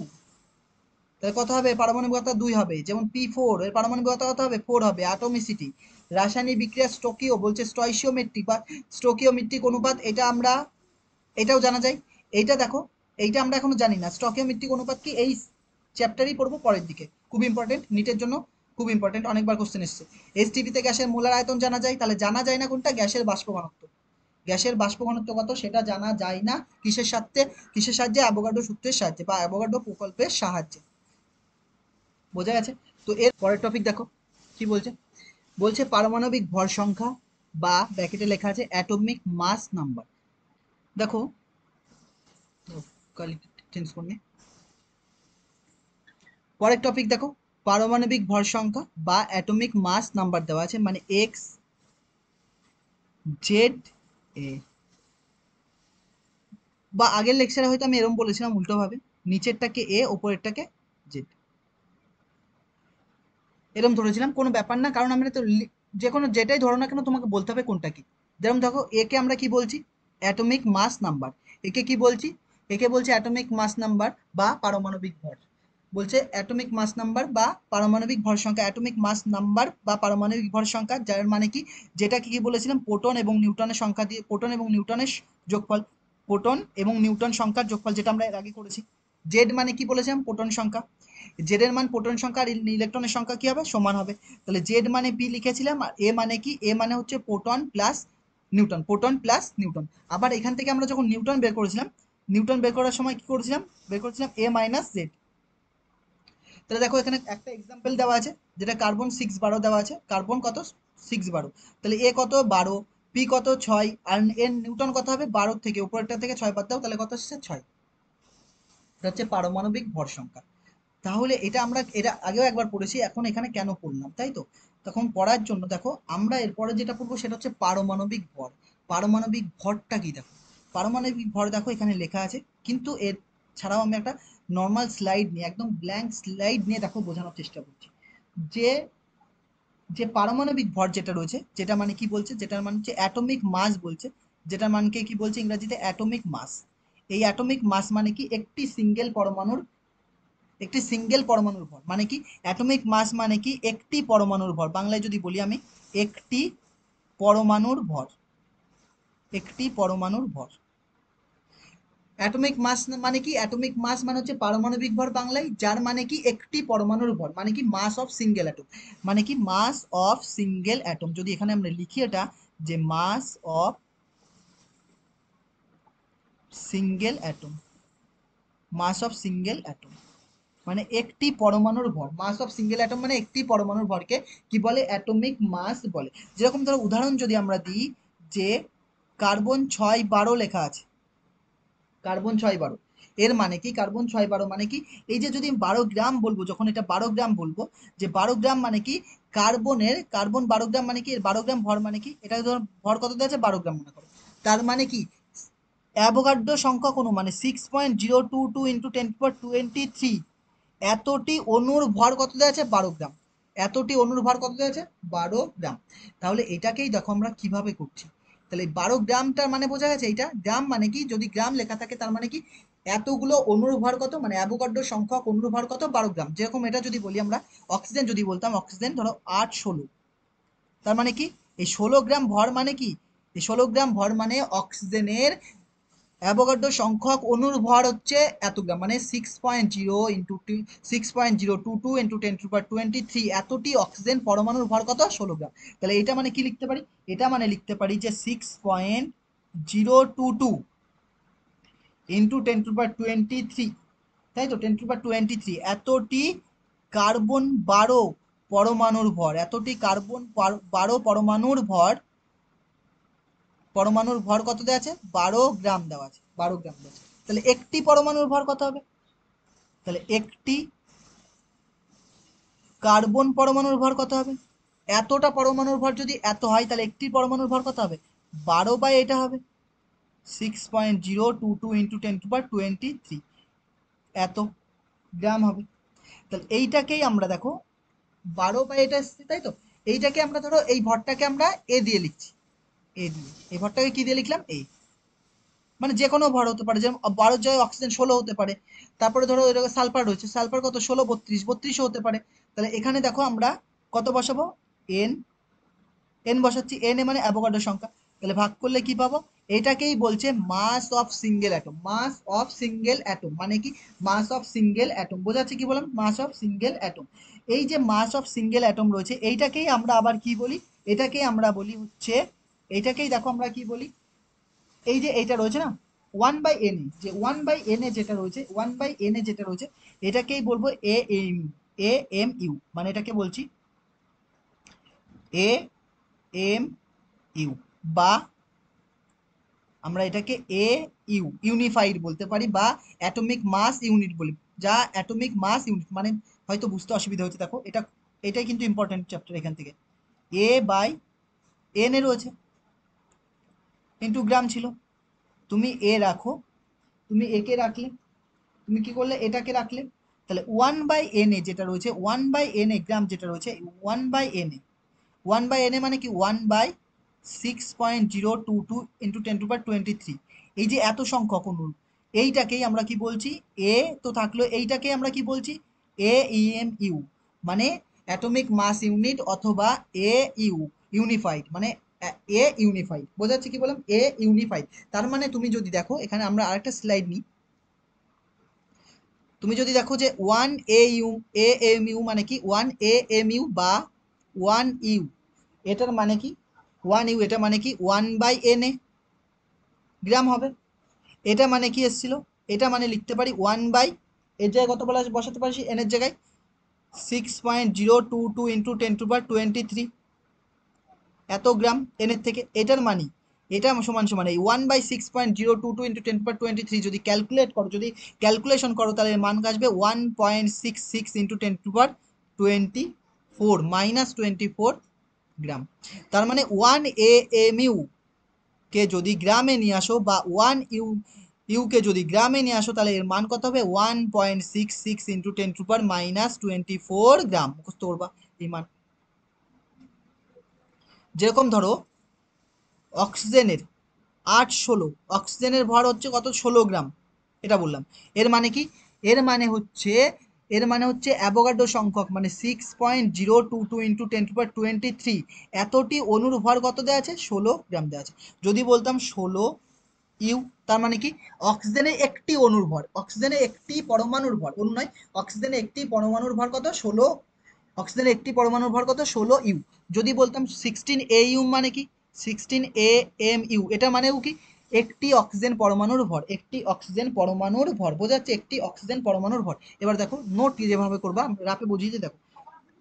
তাহলে কত হবে? পারমাণবিকতা 2 হবে। যেমন P4, এর পারমাণবিকতা কত হবে? 4 হবে। অ্যাটমিসিটি, রাসায়নিক বিক্রিয়া স্টোকিও, বলছে স্টয়চিওমেট্রিক বা স্টোকিওমেট্রিক অনুপাত, এটা আমরা, এটাও জানা যায়। এইটা দেখো, এইটা আমরা এখনো জানি না স্টকিওমেট্রিক অনুপাত কি, এই চ্যাপ্টারই পড়বো পরের দিকে। খুব ইম্পর্টেন্ট, নিটের জন্য খুব ইম্পর্টেন্ট, অনেকবার কোশ্চেন এসছে। এসটিপিতে গ্যাসের মোলার আয়তন জানা যায়, তাহলে জানা যায় না কোনটা? গ্যাসের বাষ্প ঘনত্ব। গ্যাসের বাষ্প ঘনত্ব কত সেটা জানা যায় না, কিসের সাথে? কিসের সাহায্যে? অ্যাভোগাড্রো সূত্রের সাহায্যে বা অ্যাভোগাড্রো প্রকল্পের সাহায্যে। বোঝা গেছে? তো এর পরের টপিক দেখো কি বলছে। বলছে পারমাণবিক ভর সংখ্যা বা ব্র্যাকেটে লেখা আছে অ্যাটমিক মাস নাম্বার। দেখো চেঞ্জ করে নিই। পরের টপিক দেখো, পারমাণবিক ভর সংখ্যা বা অ্যাটমিক মাস নাম্বার দেওয়া আছে, মানে এক্স, জেড, এ। বা আগের লেকচারে হয়তো আমি এরকম বলেছিলাম উল্টোভাবে, নিচেরটাকে এ, ওপরেরটাকে জেড, এরকম ধরেছিলাম। কোনো ব্যাপার না, কারণ আমরা তো যে কোনো যেটাই ধরো না কেন তোমাকে বলতে হবে কোনটা কি। যেমন দেখো একে আমরা কি বলছি? Atomic mass number. একে কি বলছি? একে বলছি অ্যাটমিক মাস নাম্বার বা পারমাণবিক ভর। বলছে অ্যাটমিক মাস নাম্বার বা পারমাণবিক ভর সংখ্যা, অ্যাটমিক মাস নাম্বার বা পারমাণবিক ভর সংখ্যা, যার মানে কি, যেটা কি কি বলেছিলাম, প্রোটন এবং নিউটনের সংখ্যা দিয়ে, প্রোটন এবং নিউটনের যোগফল, প্রোটন এবং নিউটন সংখ্যার যোগফল, যেটা আমরা এর আগে করেছি। জেড মানে কি বলেছিলাম? প্রোটন সংখ্যা। জেড এর মান প্রোটন সংখ্যা আর ইলেকট্রনের সংখ্যা কি হবে? সমান হবে। তাহলে জেড মানে পি লিখেছিলাম, আর এ মানে কি? এ মানে হচ্ছে proton plus Newton, proton plus Newton. আবার এখান থেকে আমরা যখন নিউটন বের করেছিলাম, নিউটন বের করার সময় কি করেছিলাম? বের করেছিলাম এ মাইনাস জেড। তাহলে দেখো এখানে একটা এক্সাম্পল দেওয়া আছে, যেটা কার্বন 612 দেওয়া আছে। কার্বন কত? 612। তাহলে এ কত? 12, পি কত? 6, আর এর নিউটন কত হবে? 12 থেকে উপরেরটা থেকে 6 বাদ দাও, তাহলে কত আসছে? 6। এটা হচ্ছে পারমাণবিক ভর সংখ্যা। তাহলে এটা আমরা এর আগেও একবার পড়েছি, এখন এখানে কেন পড়লাম, তাই তো? তখন পড়ার জন্য দেখো আমরা এরপরে যেটা পড়বো সেটা হচ্ছে পারমাণবিক ভর। পারমাণবিক ভরটা কি দেখো, পারমাণবিক ভর দেখো এখানে লেখা আছে, কিন্তু এর ছাড়াও আমি একটা নর্মাল স্লাইড নিয়ে, একদম ব্ল্যাঙ্ক স্লাইড নিয়ে দেখো বোঝানোর চেষ্টা করছি। যে যে পারমাণবিক ভর যেটা রয়েছে, যেটা মানে কি বলছে, যেটার মানে হচ্ছে অ্যাটমিক মাস বলছে, যেটার মানকে কি বলছে ইংরেজিতে? Atomic mass. এই অ্যাটমিক মাস মানে কি? একটি সিঙ্গেল পরমাণুর, একটি সিঙ্গেল পরমাণুর ভর। মানে কি? অ্যাটমিক মাস মানে কি? একটি পরমাণুর ভর। বাংলায় যদি বলি আমি, একটি পরমাণুর ভর, একটি পরমাণুর ভর। অ্যাটমিক মাস মানে কি? অ্যাটমিক মাস মানে হচ্ছে পারমাণবিক ভর বাংলায়, যার মানে কি? একটি পরমাণুর ভর, মানে কি? মাস অফ সিঙ্গেল অ্যাটম, মানে কি? Mass of single atom. যদি এখানে আমরা লিখি এটা, যে mass of single atom, mass of single atom মানে একটি পরমাণুর ভর। মাস অফ সিঙ্গেল অ্যাটম মানে একটি পরমাণুর ভরকে কি বলে? অ্যাটমিক মাস বলে। যেরকম ধরো উদাহরণ যদি আমরা দিই, যে কার্বন 612 লেখা আছে, কার্বন 612, এর মানে কি? কার্বন 612 মানে কি? এই যে যদি 12 গ্রাম বলবো, যখন এটা 12 গ্রাম বলবো, যে 12 গ্রাম মানে কি? কার্বনের, কার্বন 12 গ্রাম মানে কি? এর 12 গ্রাম ভর মানে কি? এটা ধর ভর কত দেওয়া আছে? 12 গ্রাম মনে করো। তার মানে কি? অ্যাভোগাড্রো সংখ্যক অণু মানে 6.022 ইন্টু 10^23, এতটি অণুর ভর কত দেওয়া আছে? 12 গ্রাম। এতটি অণুর ভর কত দেওয়া আছে? 12 গ্রাম। তাহলে এটাকেই দেখো আমরা কিভাবে করছি। তাহলে 12 গ্রামটার মানে বোঝা গেছে, এইটা গ্রাম মানে কি? যদি গ্রাম লেখা থাকে তার মানে কি? এতগুলো অণুর ভর কত, মানে অ্যাভোগাড্রো সংখ্যক অণুর ভর কত? 12 গ্রাম। যেরকম এটা যদি বলি আমরা, অক্সিজেন যদি বলতাম, অক্সিজেন ধরো 8-16, তার মানে কি? এই 16 গ্রাম ভর মানে কি? এই 16 গ্রাম ভর মানে অক্সিজেনের অ্যাভোগাড্রো সংখ্যক অণুর ভর হচ্ছে এত গ্রাম, মানে 6.0 ইন্টু 6.022 ইন্টু 10⁻23 এতটি অক্সিজেন পরমাণুর ভর কত 16 গ্রাম। তাহলে এটা মানে কি লিখতে পারি, এটা মানে লিখতে পারি যে 6.022 ইন্টু 10⁻23, তাই তো 10⁻23 এতটি কার্বন 12 পরমাণুর ভর, এতটি কার্বন 12 পরমাণুর ভর কত দেওয়া আছে, 12 গ্রাম দেওয়া আছে, 12 গ্রাম দেওয়া আছে। তাহলে একটি পরমাণুর ভর কত হবে, তাহলে একটি কার্বন পরমাণুর ভর কত হবে, এতটা পরমাণুর ভর যদি এত হয় তাহলে একটি পরমাণুর ভর কত হবে, 12 বাই এটা হবে 6.022 ইন্টু 10⁻23 এত গ্রাম হবে। তাহলে এইটাকেই আমরা দেখো 12 বাই এটা এসছে, তাই তো এইটাকে আমরা ধরো এই ভরটাকে আমরা এ দিয়ে লিখছি, এ দিয়ে এই ভরটাকে কি দিয়ে লিখলাম, এ, মানে যে কোনো ভর হতে পারে, যেমন 12 জয় অক্সিজেন 16 হতে পারে। তারপরে ধরো এটাকে সালফার রয়েছে, সালফার কত 16 32 হতে পারে। তাহলে এখানে দেখো আমরা কত বসাবো, এন, এন বসাচ্ছি, এন এ মানে অ্যাভোগাড্রো সংখ্যা। তাহলে ভাগ করলে কি পাবো, এটাকেই বলছে mass of single atom. Mass of single atom মানে কি, মাস অফ সিঙ্গেল অ্যাটম বোঝাচ্ছে কি বললাম, মাস অফ সিঙ্গেল অ্যাটম। এই যে মাস অফ সিঙ্গেল অ্যাটম রয়েছে এইটাকেই আমরা আবার কি বলি, এটাকেই আমরা বলি হচ্ছে, এইটাকেই দেখো আমরা কি বলি, এই যে এইটা রয়েছে না 1/n, যে 1/n যেটা রয়েছে, 1/n যেটা রয়েছে এটাকেই বলবো A M, A M U, মানে এটাকে বলছি এ এম ইউ, বা আমরা এটাকে এ ইউ ইউনিফাইড বলতে পারি, বা অ্যাটমিক মাস ইউনিট বলি। যা অ্যাটমিক মাস ইউনিট মানে হয়তো বুঝতে অসুবিধা হচ্ছে, দেখো এটা, এটাই কিন্তু ইম্পর্টেন্ট চ্যাপ্টার, এখান থেকে এ বাই এন এ রয়েছে ইন্টু গ্রাম ছিল, তুমি এ রাখো, তুমি একে রাখলে, তুমি কি করলে এটাকে রাখলে, তাহলে 1/n এ যেটা রয়েছে, 1/n এ গ্রাম যেটা রয়েছে, 1/n এ, 1/n এ মানে কি 1/6.022 ইন্টু 10⁻23, এই যে এত সংখ্যক অনুর, এইটাকেই আমরা কি বলছি, এ তো থাকলো, এইটাকেই আমরা কি বলছি, এ এম ইউ, মানে অ্যাটমিক মাস ইউনিট, অথবা এ ইউ ইউনিফাইড, মানে এ ইউনিফাইড, বোঝাচ্ছে কি বললাম, এ ইউনিফাইড। তার মানে তুমি যদি দেখো এখানে আমরা আরেকটা স্লাইড নিই, তুমি যদি দেখো যে 1 AU, AMU মানে কি 1 AMU বা 1 ইউ, এটার মানে কি 1 ইউ, এটা মানে কি 1/n গ্রাম হবে। এটা মানে কি এসেছিল, এটা মানে লিখতে পারি 1 বাই, এর জায়গায় কত বলা বসাতে পারি, এন এর জায়গায় 6.022 ইন্টু 10⁻23 এত গ্রাম এন এর থেকে, এটার মানে এটা সমান সমান এই 1/6.022 ইন্টু 10⁻23 যদি ক্যালকুলেট করো, যদি ক্যালকুলেশন করো তাহলে এর মান আসবে 1.66 ইন্টু 10⁻24 -24 গ্রাম। তার মানে 1 AMU কে যদি গ্রামে নিয়ে আসো, বা 1 ইউ কে যদি গ্রামে নিয়ে আসো, তাহলে এর মান কত হবে 1.66 ইন্টু 10⁻24 গ্রাম, মুখস্থ করবা এই মান। যেরকম ধরো অক্সিজেনের 8 16, অক্সিজেনের ভর হচ্ছে কত 16 গ্রাম, এটা বললাম। এর মানে কি, এর মানে হচ্ছে, এর মানে হচ্ছে অ্যাভোগাড্রো সংখ্যক মানে 6.022 ইন্টু 10⁻23 এতটি অণুর ভর কত দেওয়া আছে 16 গ্রাম দেওয়া আছে। যদি বলতাম 16 ইউ, তার মানে কি অক্সিজেনে একটি অণুর ভর, অক্সিজেনে একটি পরমাণুর ভর, অণু নয়, অক্সিজেনে একটি পরমাণুর ভর কত 16, অক্সিজেনের একটি পরমাণুর ভর কত 16 ইউ। যদি বলতাম 16 AU মানে কি 16 AMU, এটা মানেও কি একটি অক্সিজেন পরমাণুর ভর, একটি অক্সিজেন পরমাণুর ভর, বোঝাচ্ছে একটি অক্সিজেন পরমাণুর ভর। এবার দেখো নোট যেভাবে করবা রাপে বুঝিয়ে দিয়ে দেখো,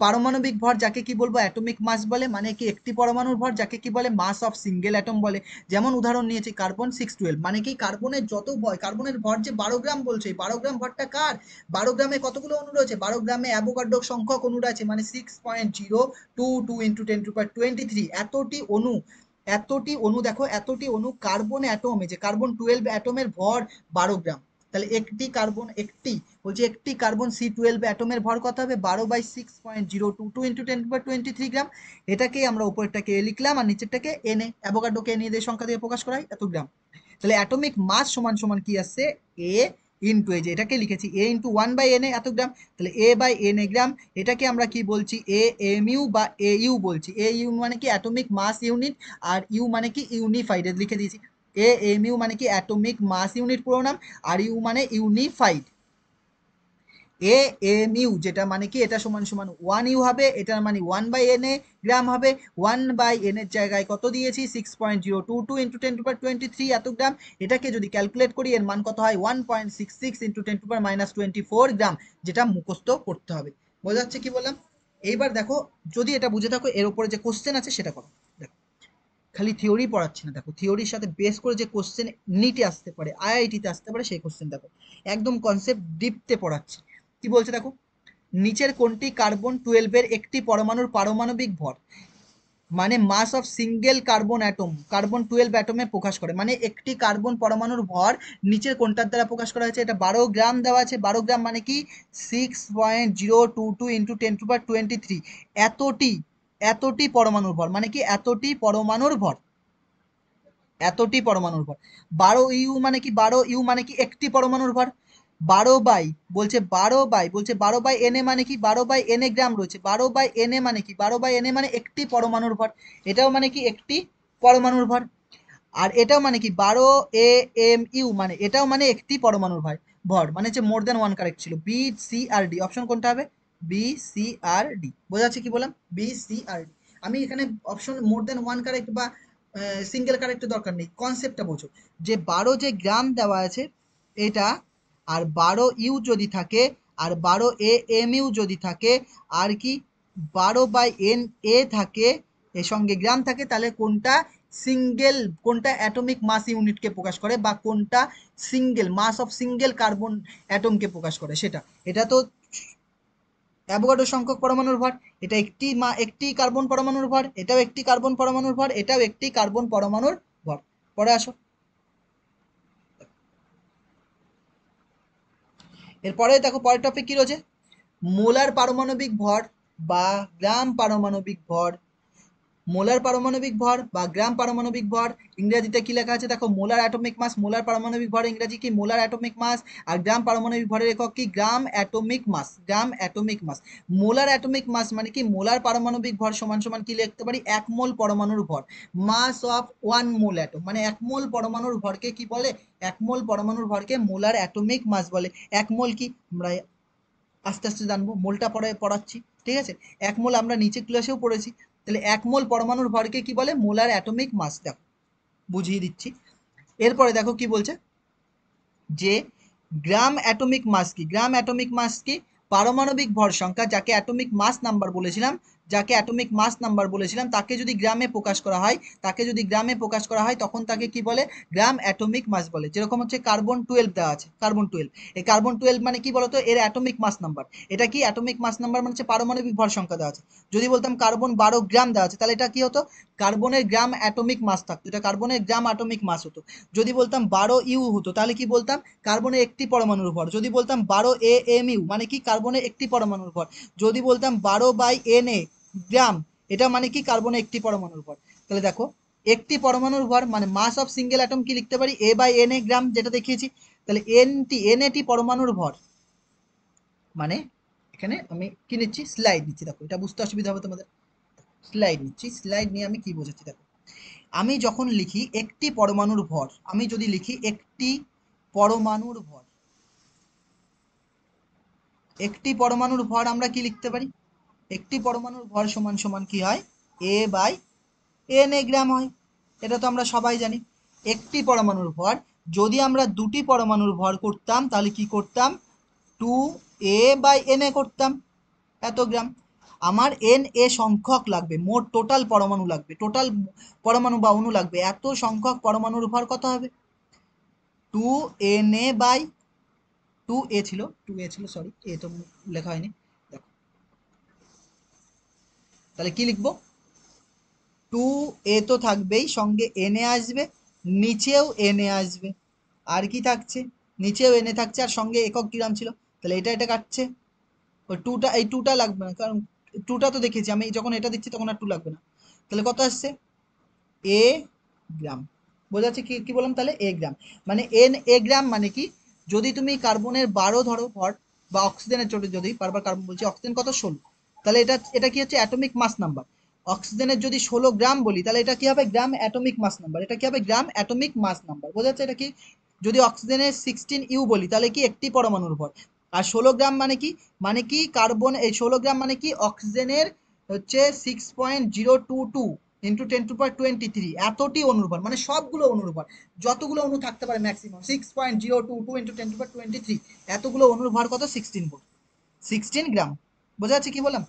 পারমাণবিক ভর যাকে কি বলবো অ্যাটমিক মাস বলে, মানে কি একটি পরমাণুর ভর, যাকে কি বলে মাস অফ সিঙ্গেল অ্যাটম বলে। যেমন উদাহরণ নিয়েছি কার্বন 612, মানে কি কার্বনের যত ভর, কার্বনের ভর যে 12 গ্রাম বলছে, 12 গ্রাম ভরটা কার, 12 গ্রামে কতগুলো অণু রয়েছে, 12 গ্রামে অ্যাভোগাড্রো সংখ্যক অণু আছে, মানে 6.022 ইন্টু 10⁻23 এতটি অণু, এতটি অণু দেখো, এতটি অণু কার্বন অ্যাটমে, যে কার্বন 12 অ্যাটমের ভর 12 গ্রাম। তাহলে একটি কার্বন, একটি বলছি একটি কার্বন C12 অ্যাটমের ভর কত হবে 12/6.022 ইন্টু 10⁻23 গ্রাম। এটাকেই আমরা উপরেরটাকে এ লিখলাম আর নিচেরটাকে এন এ, অ্যাভোগাড্রোকে এন দিয়ে সংখ্যা দিয়ে প্রকাশ করাই এত গ্রাম। তাহলে অ্যাটমিক মাস সমান সমান কি আসছে এ ইন্টু, এই যে এটাকে লিখেছি এ ইন্টু 1/n এত গ্রাম, তাহলে A/n গ্রাম। এটাকে আমরা কি বলছি AMU বা AU বলছি। AU মানে কি অ্যাটমিক মাস ইউনিট, আর ইউ মানে কি ইউনিফাইড লিখে দিয়েছি। AMU মানে কি অ্যাটমিক মাস ইউনিট পুরো নাম, আর ইউ মানে ইউনিফাইড। AMU যেটা মানে কি এটা সমান সমান 1U হবে, এটার মানে 1/NA গ্রাম হবে। 1/N এর জায়গায় কত দিয়েছি 6.022 ইন্টু 10^23 এত গ্রাম। এটাকে যদি ক্যালকুলেট করি এর মান কত হয় 1.66 ইন্টু 10^-24 গ্রাম, যেটা মুখস্থ করতে হবে। বোঝা যাচ্ছে কি বললাম? এইবার দেখো, যদি এটা বুঝে থাকো এর উপরে যে কোশ্চেন আছে সেটা করো। দেখো খালি থিওরি পড়াচ্ছি না, দেখো থিওরির সাথে বেস করে যে কোশ্চেন নিটে আসতে পারে, IIT-তে আসতে পারে সেই কোশ্চেন দেখো, একদম কনসেপ্ট ডিপতে পড়াচ্ছি। কি বলছে দেখো, নিচের কোনটি কার্বন 12 এর একটি পরমাণুর পারমাণবিক ভর, মানে mass of single carbon atom, carbon 12 অ্যাটমে প্রকাশ করে, মানে একটি কার্বন পরমাণুর ভর নিচের কোনটার দ্বারা প্রকাশ করা হয়েছে? এটা 12 গ্রাম দেওয়া আছে। 12 গ্রাম মানে কি 6.022 ইন্টু 10^23, এতটি এতটি পরমাণুর ভর, মানে কি এতটি পরমাণুর ভর, এতটি পরমাণুর ভর। 12U মানে কি 12U মানে কি একটি পরমাণুর ভর। 12/NA মানে কি 12/NA গ্রাম রয়েছে। 12/NA মানে কি 12/NA মানে একটি পরমাণুর ভর, এটাও মানে কি একটি পরমাণুর ভর। আর এটাও মানে কি 12AMU মানে এটাও মানে একটি পরমাণুর ভর, মানে হচ্ছে মোর দ্যান ওয়ান, কারেক্ট ছিল BCRD। অপশন কোনটা হবে? BCRD। বোঝা যাচ্ছে কি বললাম? BCRD। আমি এখানে option more than one correct বা সিঙ্গেল কারেক্টের দরকার নেই, কনসেপ্টটা বোঝো। যে 12 যে গ্রাম দেওয়া আছে এটা, আর 12U যদি থাকে, আর 12AMU যদি থাকে, আর কি 12/NA থাকে, এর সঙ্গে গ্রাম থাকে, তাহলে কোনটা সিঙ্গেল, কোনটা অ্যাটমিক মাস ইউনিটকে প্রকাশ করে, বা কোনটা single mass of single carbon অ্যাটমকে প্রকাশ করে সেটা। এটা তো অ্যাভোগাড্রো সংখ্যক পরমাণুর ভর, এটা একটি কার্বন পরমাণুর ভর, এটাও একটি কার্বন পরমাণুর ভর, এটাও একটি কার্বন পরমাণুর ভর। পরে আসো, এরপরে দেখো পরের টপিক কি রয়েছে, মোলার পারমাণবিক ভর বা গ্রাম পারমাণবিক ভর। মোলার পারমাণবিক ভর বা গ্রাম পারমাণবিক ভর ইংরেজিতে কি লেখা আছে দেখো, মোলার অ্যাটমিক মাস। মোলার পারমাণবিক ভর ইংরেজি কি? Molar atomic mass. আর গ্রাম পারমাণবিক ভরের একক কি? Gram atomic mass, gram atomic mass. Molar atomic mass মানে কি মোলার পারমাণবিক ভর সমান সমান কি লিখতে পারি? 1 মোল পরমাণুর ভর, মাস অফ 1 মোল অ্যাটম, মানে 1 মোল পরমাণুর ভরকে কি বলে? 1 মোল পরমাণুর ভরকে মোলার অ্যাটমিক মাস বলে। 1 মোল কি আমরা আস্তে আস্তে জানবো, মোলটা পরে পড়াচ্ছি, ঠিক আছে? 1 মোল আমরা নিচে ক্লাসেও পড়েছি। তাহলে 1 মোল পরমাণুর ভরকে কি বলে? Molar atomic mass. দেখো বুঝিয়ে দিচ্ছি। এরপরে দেখো কি বলছে, যে গ্রাম অ্যাটমিক মাস কি? গ্রাম অ্যাটমিক মাস কি? পারমাণবিক ভর সংখ্যা, যাকে অ্যাটমিক মাস নাম্বার বলেছিলাম, যাকে অ্যাটমিক মাস নাম্বার বলেছিলাম, তাকে যদি গ্রামে প্রকাশ করা হয়, তাকে যদি গ্রামে প্রকাশ করা হয় তখন তাকে কি বলে? গ্রাম অ্যাটমিক মাস বলে। যেরকম হচ্ছে কার্বন 12 দেওয়া আছে, কার্বন 12, এই কার্বন 12 মানে কি বলতো? এর অ্যাটমিক মাস নাম্বার। এটা কি অ্যাটমিক মাস নাম্বার মানে হচ্ছে পারমাণবিক ভর সংখ্যা দেওয়া আছে। যদি বলতাম কার্বন 12 গ্রাম দেওয়া আছে, তাহলে এটা কি হতো? কার্বনের গ্রাম অ্যাটমিক মাস থাকতো, এটা কার্বনের গ্রাম অ্যাটমিক মাস হতো। যদি বলতাম 12U হতো, তাহলে কি বলতাম? কার্বনের একটি পরমাণুর ভর। যদি বলতাম 12AMU মানে কি? কার্বনের একটি পরমাণুর ভর। যদি বলতাম 12/NA গ্রাম, এটা মানে কি? কার্বনের একটি পরমাণুর ভর। তাহলে দেখো, একটি পরমাণুর ভর মানে মাস অফ সিঙ্গেল অ্যাটম কি লিখতে পারি? A/NA গ্রাম, যেটা দেখিয়েছি। তাহলে NAটি পরমাণুর ভর, মানে এখানে আমি কি নিচ্ছি? স্লাইড নিচ্ছি। দেখো এটা বুঝতে অসুবিধা হবে তোমাদের, স্লাইড নিচ্ছি। স্লাইড নিয়ে আমি কি বোঝাচ্ছি দেখো, আমি যখন লিখি একটি পরমাণুর ভর, আমি যদি লিখি একটি পরমাণুর ভর, একটি পরমাণুর ভর আমরা কি লিখতে পারি? একটি পরমাণুর ভর সমান সমান কি হয়? A/NA গ্রাম হয়। এটা তো আমরা সবাই জানি। একটি পরমাণুর ভর, যদি আমরা দুটি পরমাণুর ভর করতাম তাহলে কি করতাম? 2A/NA করতাম, এত গ্রাম। আমার NA সংখ্যক লাগবে, মোট টোটাল পরমাণু লাগবে, টোটাল পরমাণু বা অণু লাগবে, এত সংখ্যক পরমাণুর ভর কত হবে? 2NA/, 2A ছিল, 2A ছিল, সরি এ তো লেখা হয়নি। দেখো তাহলে কি লিখবো? 2A তো থাকবেই, সঙ্গে NA আসবে, নিচেও NA আসবে। আর কি থাকছে? নিচেও NA থাকছে, আর সঙ্গে একক গ্রাম ছিল। তাহলে এটা কাটছে, ওই টুটা, এই টুটা লাগবে না, কারণ টুটা তো দেখেছি আমি, যখন এটা দিচ্ছি তখন আর টু লাগবে না। তাহলে কত আসছে? A গ্রাম। বোঝা যাচ্ছে কি কি বললাম? তাহলে A গ্রাম মানে NA গ্রাম মানে কি? যদি তুমি কার্বনের 12 ধরো ভর, বা অক্সিজেনের চোটে যদি, বারবার কার্বন বলছি, অক্সিজেন কত? 16। তাহলে এটা এটা কি হচ্ছে? Atomic mass number. অক্সিজেনের যদি 16 গ্রাম বলি তাহলে এটা কি হবে গ্রাম অ্যাটমিক মাস নাম্বার, এটা কি হবে গ্রাম অ্যাটমিক মাস নাম্বার, বোঝা যাচ্ছে এটা কি। যদি অক্সিজেনের 16 ইউ বলি তাহলে কি একটি পরমাণুর ভর। আর 16 গ্রাম মানে কি কার্বন, এই 16 গ্রাম মানে কি অক্সিজেনের হচ্ছে 6.022 ইন্টু 10⁻23 এতটি অনুর ভর, মানে সবগুলো অনুর ভর, যতগুলো অণু থাকতে পারে ম্যাক্সিমাম 6.022 ইন্টু 10⁻23 এতগুলো অনুর ভর কত 16 গ্রাম। বোঝা যাচ্ছে কি বললাম,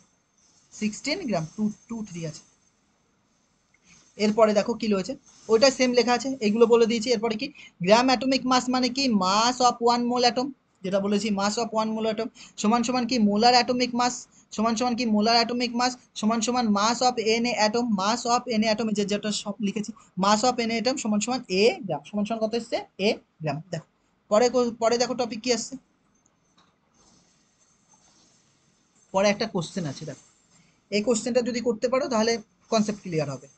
16 গ্রাম 223 আছে। এরপরে দেখো কি রয়েছে, ওইটা সেম লেখা আছে, এগুলো বলে দিয়েছি। এরপরে কি গ্রাম অ্যাটমিক মাস মানে কি মাস অফ 1 মোল অ্যাটম, যেটা বলেছি মাস অফ 1 মোল অ্যাটম সমান সমান কি মোলার অ্যাটমিক মাস, সমান সমান কি মোলার অ্যাটমিক মাস সমান সমান mass of N A atom, mass of N A atom যেটা সব লিখেছি, mass of N A atom সমান সমান এ গ্রাম, সমান সমান কত এসছে এ গ্রাম। দেখো পরে পরে দেখো টপিক কি আসছে, পরে একটা কোশ্চেন আছে দেখো, এই কোশ্চেনটা যদি করতে পারো তাহলে কনসেপ্ট ক্লিয়ার হবে।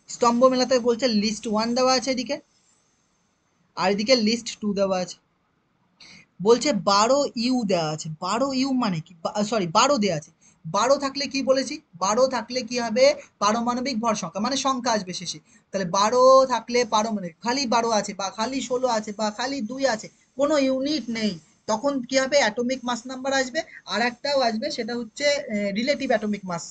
স্তম্ভ মেলাতে বলছে লিস্ট 1 দেওয়া আছে এদিকে, আর এদিকে লিস্ট 2 দেওয়া আছে। বলছে 12 ইউ দেওয়া আছে, 12 ইউ মানে কি, সরি 12 দেওয়া আছে। 12 থাকলে কি বলেছি, 12 থাকলে কি হবে পারমাণবিক ভর সংখ্যা, মানে সংখ্যা আসবে শেষে। তাহলে 12 থাকলে পারমাণবিক, খালি 12 আছে বা খালি 16 আছে বা খালি 2 আছে, কোনো ইউনিট নেই, তখন কি হবে অ্যাটমিক মাস নাম্বার আসবে। আর একটাও আসবে, সেটা হচ্ছে relative atomic mass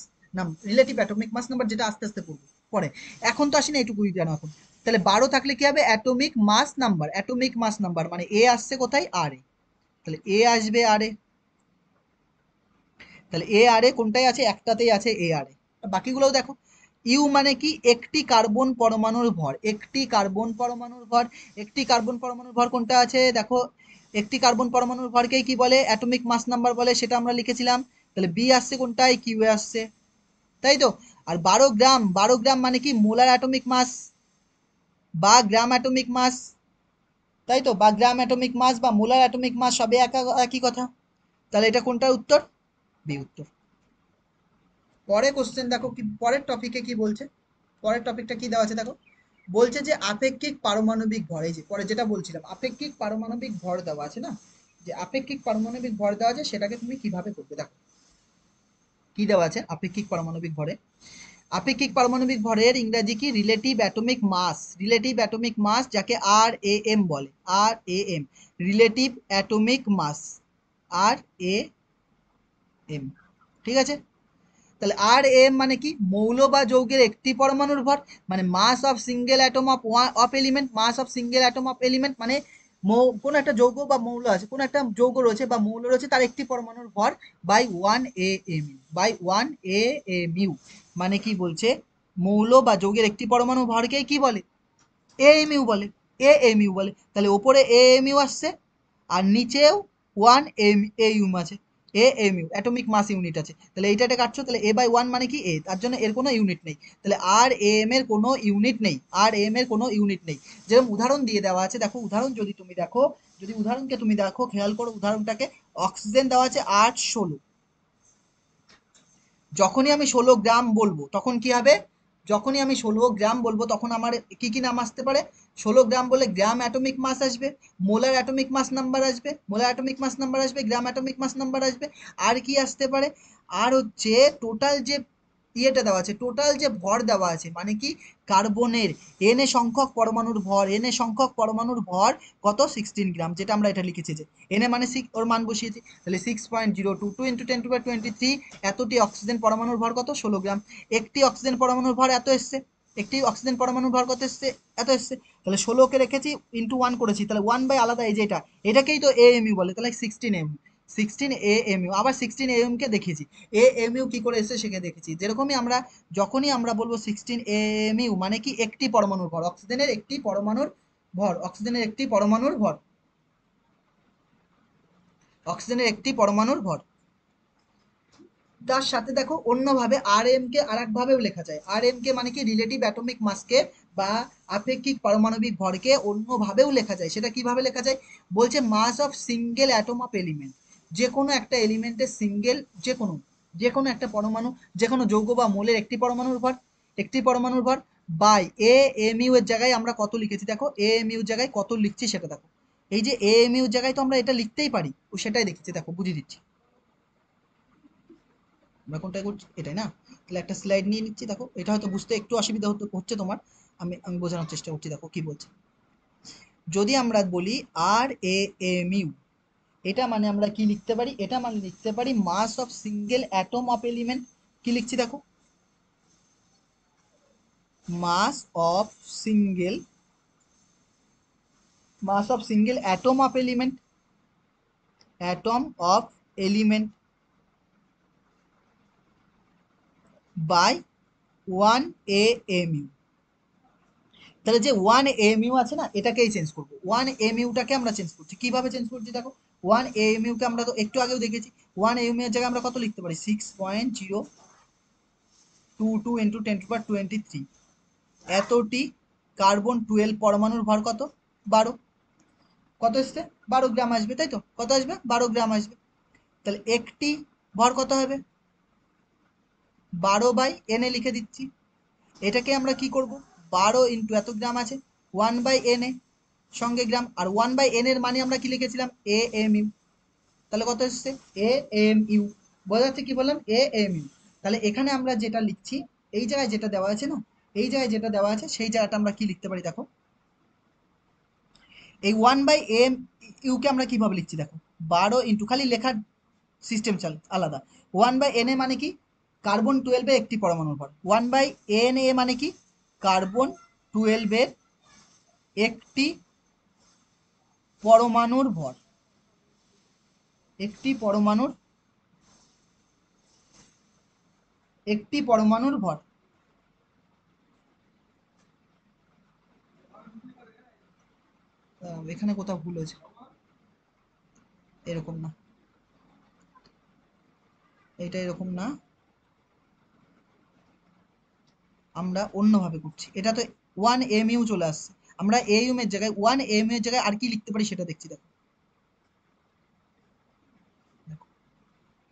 relative atomic mass number, যেটা আস্তে আস্তে পড়বো পরে। এখন তো আসি না, এইটুকুই জানো এখন। তাহলে 12 থাকলে কি হবে atomic mass number, atomic mass number মানে এ আসছে কোথায় আর এ, তাহলে এ আসবে আর এ, তাহলে এ আর এ কোনটাই আছে একটাতেই আছে এ আর এ, বাকিগুলোও দেখো। ইউ মানে কি একটি কার্বন পরমাণুর ভর, একটি কার্বন পরমাণুর ভর, একটি কার্বন পরমাণুর ভর কোনটা আছে দেখো, একটি কার্বন পরমাণুর ভরকেই কি বলে অ্যাটমিক মাস নাম্বার বলে, সেটা আমরা লিখেছিলাম। তাহলে বি আসছে কোনটায় কিউ এ আসছে, তাই তো। আর 12 গ্রাম, 12 গ্রাম মানে কি মোলার অ্যাটমিক মাস বা গ্রাম অ্যাটমিক মাস, তাই তো, বা গ্রাম অ্যাটমিক মাস বা মোলার অ্যাটমিক মাস সবে একই কথা। তাহলে এটা কোনটার উত্তর, বি উত্তর। পরে কোশ্চেন দেখো কি পরের টপিকে কি বলছে, পরের টপিকটা কি দেওয়া আছে দেখো, বলছে যে আপেক্ষিক পারমাণবিক ভর, এই যে পরে যেটা বলছিলাম আপেক্ষিক পারমাণবিক ভর দেওয়া আছে না, যে আপেক্ষিক পারমাণবিক ভর দেওয়া আছে সেটাকে তুমি কিভাবে করবে দেখো। কি দেওয়া আছে আপেক্ষিক পারমাণবিক ভরে, আপেক্ষিক পারমাণবিক ভরের ইংরাজি কি relative atomic mass, relative atomic mass যাকে আর এ এম বলে, R A M relative atomic mass, R A M, ঠিক আছে। তাহলে আর এম মানে কি মৌল বা যৌগের একটি পরমাণুর ভর, মানে mass of single atom of of element, mass of single atom of element মানে কোন একটা যৌগ বা মৌল আছে, কোন একটা যৌগ রয়েছে বা মৌল রয়েছে তার একটি পরমাণুর ভর বাই 1 AMU, বাই 1 AMU মানে কি বলছে মৌল বা যৌগের একটি পরমাণু ভরকে কি বলে এএমইউ বলে, এএমইউ বলে। তাহলে ওপরে এএমইউ আসছে আর নিচেও 1 AU আছে, এএমইউ অ্যাটমিক মাস ইউনিট আছে। তাহলে এইটাতে কাটছো, তাহলে A/1 মানে কি এ, তার জন্য এর কোনো ইউনিট নেই, তাহলে আর এম এর কোনো ইউনিট নেই, আর এম এর কোনো ইউনিট নেই। যেরকম উদাহরণ দিয়ে দেওয়া আছে দেখো, উদাহরণ যদি তুমি দেখো, যদি উদাহরণকে তুমি দেখো খেয়াল করো উদাহরণটাকে, অক্সিজেন দেওয়া আছে 8 16, যখনই আমি 16 গ্রাম বলবো তখন কি হবে, যখনই আমি 16 গ্রাম বলবো তখন আমার কি কি নাম আসতে পারে, 16 গ্রাম বলে গ্রাম অ্যাটমিক মাস আসবে, মোলার অ্যাটমিক মাস নাম্বার আসবে, মোলার অ্যাটমিক মাস নাম্বার আসবে, গ্রাম অ্যাটমিক মাস নাম্বার আসবে। আর কি আসতে পারে, আর হচ্ছে টোটাল যে ইয়েটা দেওয়া আছে, টোটাল যে ভর দেওয়া আছে মানে কি কার্বনের এন এ সংখ্যক পরমাণুর ভর, এন এ সংখ্যক পরমাণুর ভর কত 16 গ্রাম, যেটা আমরা এটা লিখেছি যে এন এ মানে ওর মান বসিয়েছি, তাহলে 6.022 ইন্টু 10⁻23 এতটি অক্সিজেন পরমাণুর ভর কত 16 গ্রাম। একটি অক্সিজেন পরমাণুর ভর এত এসছে, একটি অক্সিজেন পরমাণুর ভর কত এসছে এত এসছে, তাহলে 16কে রেখেছি ইন্টু 1 করেছি, তাহলে 1 বাই আলাদা এই যে এটাকেই তো এএমইউ বলে, তাহলে 16 এম, 16 AMU, আবার 16 AM কে দেখিয়েছি, এএমইউ কি করে এসে সেখানে দেখেছি। যেরকমই আমরা যখনই আমরা বলবো 16 AMU মানে কি একটি পরমাণুর ভর, অক্সিজেনের একটি পরমাণুর ভর, অক্সিজেনের একটি পরমাণুর ভর, অক্সিজেনের একটি পরমাণুর ভর। তার সাথে দেখো অন্যভাবে আর এম কে আর একভাবেও লেখা যায়, আর এম কে মানে কি রিলেটিভ অ্যাটমিক মাসকে বা আপেক্ষিক পারমাণবিক ভরকে অন্যভাবেও লেখা যায়, সেটা কিভাবে লেখা যায়, বলছে mass of single atom of element, যে কোনো একটা এলিমেন্টের সিঙ্গেল, যে কোনো একটা পরমাণু, যে কোনো যৌগ বা মৌলের একটি পরমাণুর ভর, একটি পরমাণুর ভর বাই এ এম ইউ এর জায়গায় আমরা কত লিখেছি দেখো, এ এম ইউ জায়গায় কত লিখছি সেটা দেখো, এই যে এ এম ইউ জায়গায় তো আমরা এটা লিখতেই পারি, ও সেটাই দেখেছি দেখো বুঝিয়ে দিচ্ছি। আমরা কোনটা করছি, এটাই না? তাহলে একটা স্লাইড নিয়ে নিচ্ছি, দেখো এটা হয়তো বুঝতে একটু অসুবিধা হচ্ছে তোমার, আমি আমি বোঝানোর চেষ্টা করছি। দেখো কি বলছে, যদি আমরা বলি আর এ এম ইউ, এটা মানে আমরা কি লিখতে পারি, এটা মানে লিখতে পারি mass of single atom of element. কি লিখছি দেখো, mass of single, mass of single atom of element, atom of element by 1 AMU। তাহলে যে 1 AMU আছে না, এটাকেই চেঞ্জ করবো, 1 AMUটাকে আমরা চেঞ্জ করছি। কিভাবে চেঞ্জ করছি দেখো, 1 AMUকে আমরা তো একটু আগেও দেখেছি, 1 AMU এর জায়গায় আমরা কত লিখতে পারি, 6.022 ইন্টু 10⁻23। এতটি কার্বন 12 পরমাণুর ভর কত, 12। কত আসছে, 12 গ্রাম আসবে, তাই তো? কত আসবে, 12 গ্রাম আসবে। তাহলে একটি ভর কত হবে, 12/N লিখে দিচ্ছি। এটাকে আমরা কি করব, 12 ইন্টু এত গ্রাম আছে, 1/N সঙ্গে গ্রাম, আর 1/N এর মানে আমরা কি লিখেছিলাম, AMU। তাহলে কত এসছে, AMU। বোঝা যাচ্ছে কি বললাম, AMU। তাহলে এখানে আমরা যেটা লিখছি, এই জায়গায় যেটা দেওয়া আছে না, এই জায়গায় যেটা দেওয়া আছে সেই জায়গাটা আমরা কি লিখতে পারি দেখো, এই 1/AMU কে আমরা কিভাবে লিখছি দেখো, 12 ইন্টু, খালি লেখার সিস্টেম আলাদা। 1/Na মানে কি, কার্বন 12 একটি পরমাণুর ভর। 1/Na মানে কি, কার্বন 12 একটি পরমাণুর ভর, একটি পরমাণুর, একটি পরমাণুর ভর। এখানে কোথাও ভুল হয়েছে, এরকম না, এটা এরকম না, আমরা অন্যভাবে করছি। এটা তো 1 AMU চলে আসছে, আমরা AUM এর জায়গায় 1 AMU এর জায়গায় আর কি লিখতে পারি সেটা দেখছি। দেখো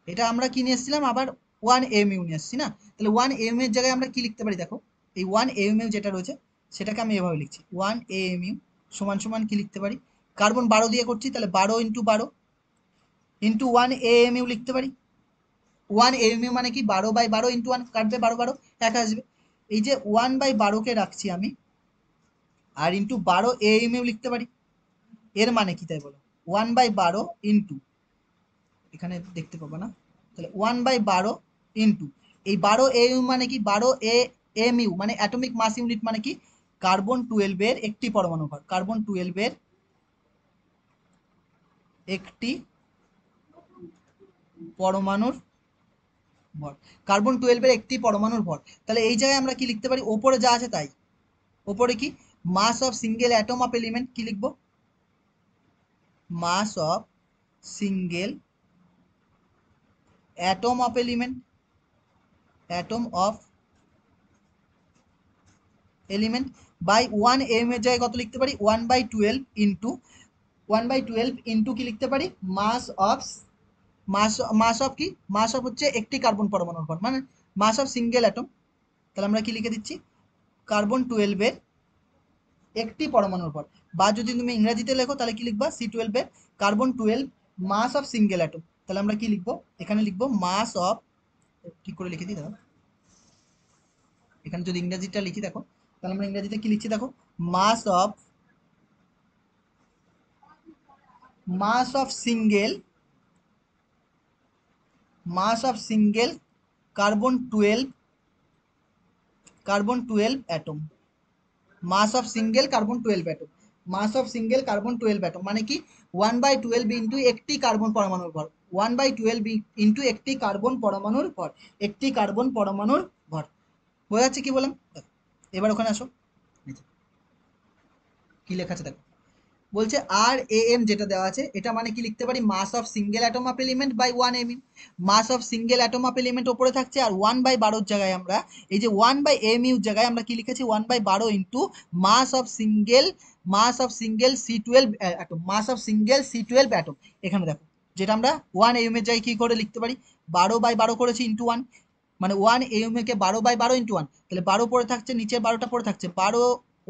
এটা আমরা কি নিয়ে এসেছিলাম, আবার 1 AMU নিয়ে এসেছি না? তাহলে 1 AMU এর জায়গায় আমরা কি লিখতে পারি দেখো, এই 1 AMU যেটা রয়েছে সেটাকে আমি এভাবে লিখছি, 1 AMU সমান সমান কি লিখতে পারি, কার্বন 12 দিয়ে করছি, তাহলে 12 × 12 ইন্টু 1 AMU লিখতে পারি। 1 AMU মানে কি, 12/12 ইন্টু 1, কাটবে 12 12 এক আসবে। এই যে 1/12কে রাখছি আমি, আর ইন্টু 12 AMU লিখতে পারি। এর মানে কি তাই বলো, 1/12 ইন্টু, এখানে দেখতে পাবো না, তাহলে 1/12 ইন্টু এই 12 AMU মানে কি, 12 AMU মানে অ্যাটমিক মাস ইউনিট, মানে কি কার্বন 12 এর একটি পরমাণু ভর, কার্বন 12 এর একটি পরমাণুর ভর, কার্বন 12 এর একটি পরমাণুর ভর। তাহলে এই জায়গায় আমরা কি লিখতে পারি, ওপরে যা আছে তাই। ওপরে কি, mass of single atom of element, কি লিখবো, mass of single atom of element, atom of element by 1 AMU এর জায়গায় কত লিখতে পারি, 1/12 ইন্টু 1/12 ইন্টু কি লিখতে পারি, mass of, mass, mass of কি, মাস অফ হচ্ছে একটি কার্বন পরমাণুর ভর, মানে মাস অফ সিঙ্গেল অ্যাটম। তাহলে আমরা কি লিখে দিচ্ছি, কার্বন 12 এর একটি পরমাণুর ভর, বা যদি তুমি ইংরেজিতে লেখো তাহলে কি লিখবা, C12 এর carbon 12 mass of single atom. তাহলে আমরা কি লিখবো, এখানে লিখবো মাস অফ, ঠিক করে লিখে দিই দাও, এখানে যদি ইংরেজিটা লিখি দেখো, তাহলে আমরা ইংরেজিতে কি লিখছি দেখো, mass of, mass of single, mass of single carbon 12, carbon 12 atom, mass of single carbon 12 atom, mass of single carbon 12 atom মানে কি, 1/12 ইন্টু একটি কার্বন পরমাণুর ভর, 1/12 ইন্টু একটি কার্বন পরমাণুর ভর, একটি কার্বন পরমাণুর ভর। বোঝা যাচ্ছে কি বললাম? এবার ওখানে আসো, কি লেখা আছে দেখো, বলছে RAM যেটা দেওয়া আছে, এটা মানে কি লিখতে পারি, mass of single atom of element by 1 AMU। Mass of single atom of element ওপরে থাকছে, আর 1/12 জায়গায় আমরা এই যে 1/AMU জায়গায় আমরা কি লিখেছি, 1/12 into mass of single, mass of single C12 atom, mass of single C12 atom. এখানে দেখো, যেটা আমরা 1 AMU এর জায়গায় কি করে লিখতে পারি, 12/12 করেছি ইন্টু 1, মানে 1 AMU কে 12/12 ইন্টু 1, তাহলে 12 পড়ে থাকছে, নিচে 12টা পড়ে থাকছে, 12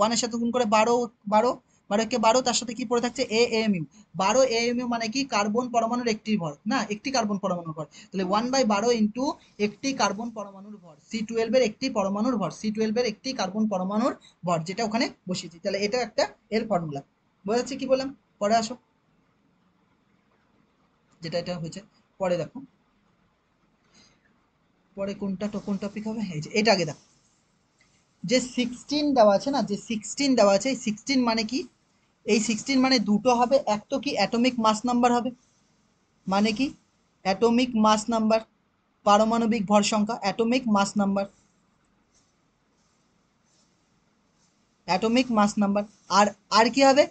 1 এর সাথে গুণ করে 12 12 12 12, তার সাথে কি পড়ে থাকছে AMU। 12 AMU মানে কি কার্বন পরমাণুর একটি ভর, না একটি কার্বন পরমাণুর ভর। তাহলে 1/12 ইন্টু একটি কার্বন পরমাণুর ভর, C12 এর একটি পরমাণুর ভর, C12 এর একটি কার্বন পরমাণুর ভর, যেটা ওখানে বসিয়েছি। তাহলে এটা একটা এর ফর্মুলা। বোঝা যাচ্ছে কি বললাম? পরে আসো, যেটা এটা হয়েছে। পরে দেখো, পরে কোন টপিক হবে, এই যে এটা আগে দেখো। যে 16 দেওয়া আছে না, যে 16 দেওয়া আছে, এই 16 মানে কি? এই 16 মানে দুটো হবে, এক তো কি অ্যাটমিক মাস নাম্বার হবে, মানে কি অ্যাটমিক মাস নাম্বার, পারমাণবিক ভর সংখ্যা, atomic mass number, atomic mass number. আর আর কি হবে?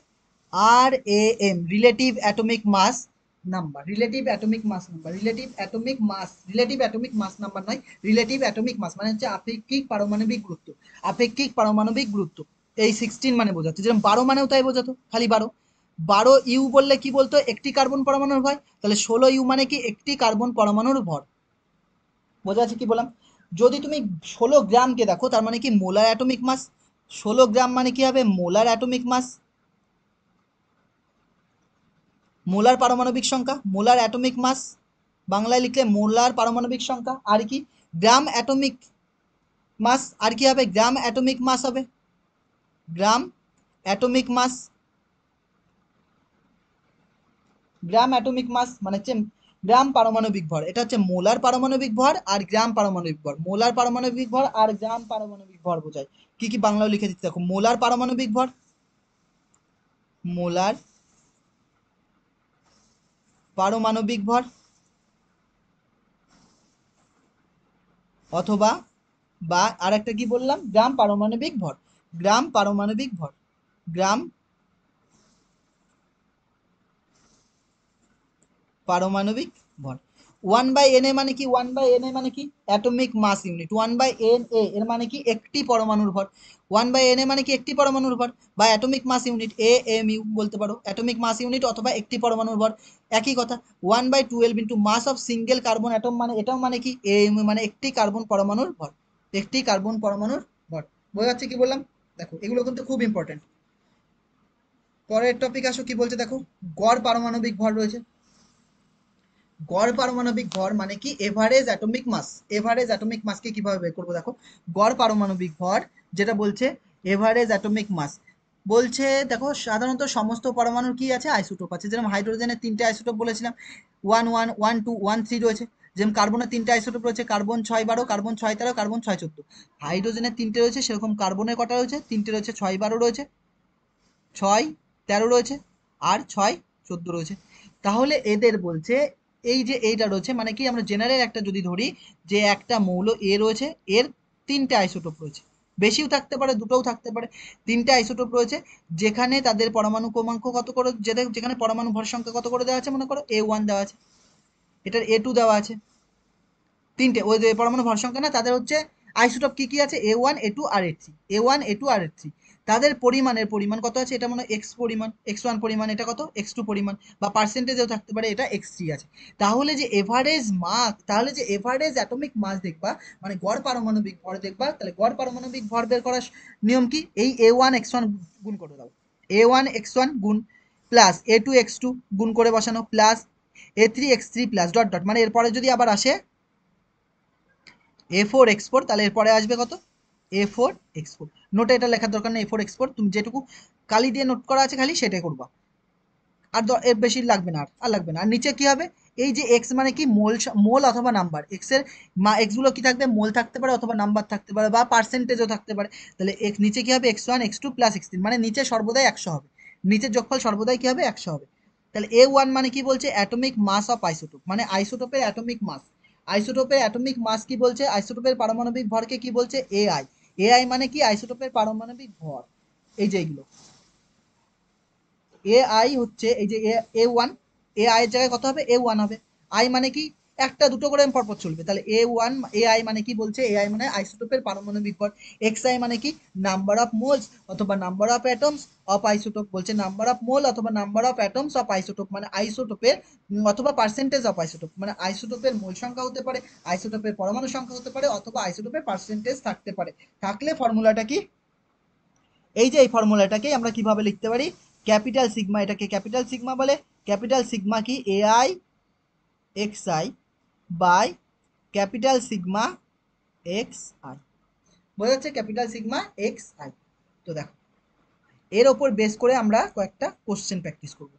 RAM, relative atomic mass number, relative atomic mass number, relative atomic mass, relative atomic mass number নয়, রিলেটিভ অ্যাটমিক মাস মানে হচ্ছে আপেক্ষিক পারমাণবিক গুরুত্ব, আপেক্ষিক পারমাণবিক গুরুত্ব। এই 16 মানে বোঝাচ্ছে, যেরকম 12 মানেও তাই বোঝাতো, খালি 12। 12 ইউ বললে কি বলতো? একটি কার্বন পরমাণুর ভর। তাহলে 16 ইউ মানে কি একটি কার্বন পরমাণুর ভর। বোঝা যাচ্ছে কি বললাম? যদি তুমি 16 গ্রামকে দেখো, তার মানে কি মোলার অ্যাটমিক মাস। 16 গ্রাম মানে কি হবে? মোলার অ্যাটমিক মাস, মোলার পারমাণবিক সংখ্যা, মোলার অ্যাটমিক মাস, বাংলায় লিখলে মোলার পারমাণবিক সংখ্যা। আর কি গ্রাম অ্যাটমিক মাস, আর কি হবে? গ্রাম অ্যাটমিক মাস হবে, গ্রাম atomic mass, gram atomic mass মানে হচ্ছে গ্রাম পারমাণবিক ভর। এটা হচ্ছে মোলার পারমাণবিক ভর আর গ্রাম পারমাণবিক ভর, মোলার পারমাণবিক ভর আর গ্রাম পারমাণবিক ভর বোঝায়। কি কি বাংলায় লিখে দিতে দেখো, মোলার পারমাণবিক ভর, মোলার পারমাণবিক ভর, অথবা বা আর একটা কি বললাম, গ্রাম পারমাণবিক ভর, গ্রাম পারমাণবিক ভর, গ্রাম পারমাণবিক ভর। 1/Na মানে কি? 1/Na মানে কি? Atomic mass unit. 1/Na এর মানে কি? একটি পরমাণুর ভর। 1/Na মানে কি? একটি পরমাণুর ভর, বা অ্যাটমিক মাস ইউনিট, AMU বলতে পারো, অ্যাটমিক মাস ইউনিট অথবা একটি পরমাণুর ভর, একই কথা। 1/12 into mass of single carbon atom, মানে এটাও মানে কি? AMU মানে একটি কার্বন পরমাণুর ভর, একটি কার্বন পরমাণুর ভর। বোঝা যাচ্ছে কি বললাম? দেখো এগুলো কিন্তু খুব ইম্পর্টেন্ট। পরের টপিক আসো, কি বলছে দেখো, গড় পারমাণবিক ভর রয়েছে। গড় পারমাণবিক ভর মানে কি? Average atomic mass. Average atomic মাসকে কিভাবে বের করবো দেখো, গড় পারমাণবিক ভর যেটা বলছে এভারেজ অ্যাটমিক মাস, বলছে দেখো সাধারণত সমস্ত পরমাণুর কি আছে? আইসোটোপ আছে। যেরকম হাইড্রোজেনের 3টে আইসোটোপ বলেছিলাম, 1 1 1 2 1 3 রয়েছে। যেমন কার্বনের 3টে আইসোটোপ রয়েছে, কার্বন 6 12, কার্বন 6 13, কার্বন 6 14। হাইড্রোজেনের 3টে রয়েছে, সেরকম কার্বনের কটা রয়েছে? 3টে রয়েছে, 6 12 রয়েছে, 6 13 রয়েছে, আর 6 14 রয়েছে। তাহলে এদের বলছে এই যে এইটা রয়েছে, মানে কি আমরা জেনারেল একটা যদি ধরি, যে একটা মৌল এ রয়েছে, এর 3টে আইসোটোপ রয়েছে, বেশিও থাকতে পারে, দুটোও থাকতে পারে, 3টে আইসোটোপ রয়েছে, যেখানে তাদের পরমাণু ক্রমাঙ্ক কত করে, যেখানে পরমাণু ভর সংখ্যা কত করে দেওয়া আছে, মনে করো A1 দেওয়া আছে, এটার A2 দেওয়া আছে, 3টে ওই যে পরমাণু ভর সংখ্যা না, তাদের হচ্ছে আইসোটোপ কি কি আছে? A1 A2 আর A3, A1 A2 আর A3। তাদের পরিমাণের পরিমাণ কত আছে? এটা মনে হয় এক্স পরিমাণ, X1 পরিমাণ, এটা কত? X2 পরিমাণ, বা পার্সেন্টেজেও থাকতে পারে, এটা X3 আছে। তাহলে যে এভারেজ মাস, তাহলে যে এভারেজ অ্যাটমিক মাস দেখবা, মানে গড় পারমাণবিক ভর দেখবা, তাহলে গড় পারমাণবিক ভর বের করার নিয়ম কি? এই A1 X1 গুণ করে দাও, A1 X1 গুণ প্লাস A2 X2 গুণ করে বসানো, plus A3 X3 plus dot dot, মানে এরপরে যদি আবার আসে A4 X4, তাহলে এরপরে আসবে কত? A4 X4। নোটে এটা লেখার দরকার নেই, A4 X4, তুমি যেটুকু কালি দিয়ে নোট করা আছে খালি সেটাই করবা, আর এর বেশি লাগবে না, আর লাগবে না। আর নিচে কি হবে? এই যে এক্স মানে কি? মোল, মোল অথবা নাম্বার। এক্স এর এক্স গুলো কি থাকবে? মোল থাকতে পারে, অথবা নাম্বার থাকতে পারে, বা পার্সেন্টেজও থাকতে পারে। তাহলে এক্স নিচে কি হবে? X1 X2 প্লাস X3, মানে নিচে সর্বদাই 100 হবে, নিচের যোগফল সর্বদাই কি হবে? 100 হবে। তাহলে A1 মানে কি বলছে? অ্যাটমিক মাস অফ আইসোটোপ, মানে আইসোটোপের অ্যাটমিক মাস। আইসোটোপের অ্যাটমিক মাস কি বলছে? আইসোটোপের পারমাণবিক ভরকে কি বলছে? AI। AI মানে কি? আইসোটোপের পারমাণবিক ভর। এই যে এইগুলো AI হচ্ছে, এই যে A1, AI এর জায়গায় কত হবে? A1 হবে। আই মানে কি? একটা দুটো করে পরপর চলবে। তাহলে A1 AI মানে কি বলছে? AI মানে আইসোটোপের পারমাণবিক ভর। XI মানে কি? নাম্বার অফ মোলস অথবা number of atoms of isotope, বলছে নাম্বার অফ মোল অথবা number of atoms of isotope, মানে আইসোটোপের অথবা পার্সেন্টেজ অফ আইসোটোপ, মানে আইসোটোপের মোল সংখ্যা হতে পারে, আইসোটোপের পরমাণু সংখ্যা হতে পারে, অথবা আইসোটোপের পার্সেন্টেজ থাকতে পারে। থাকলে ফর্মুলাটা কি? এই যে এই ফর্মুলাটাকে আমরা কিভাবে লিখতে পারি? ক্যাপিটাল সিগমা, এটাকে ক্যাপিটাল সিগমা বলে। ক্যাপিটাল সিগমা কি A I X I by capital sigma X I, বোঝা যাচ্ছে? Capital sigma X I. তো দেখো এর ওপর বেস করে আমরা কয়েকটা কোশ্চেন প্র্যাকটিস করব।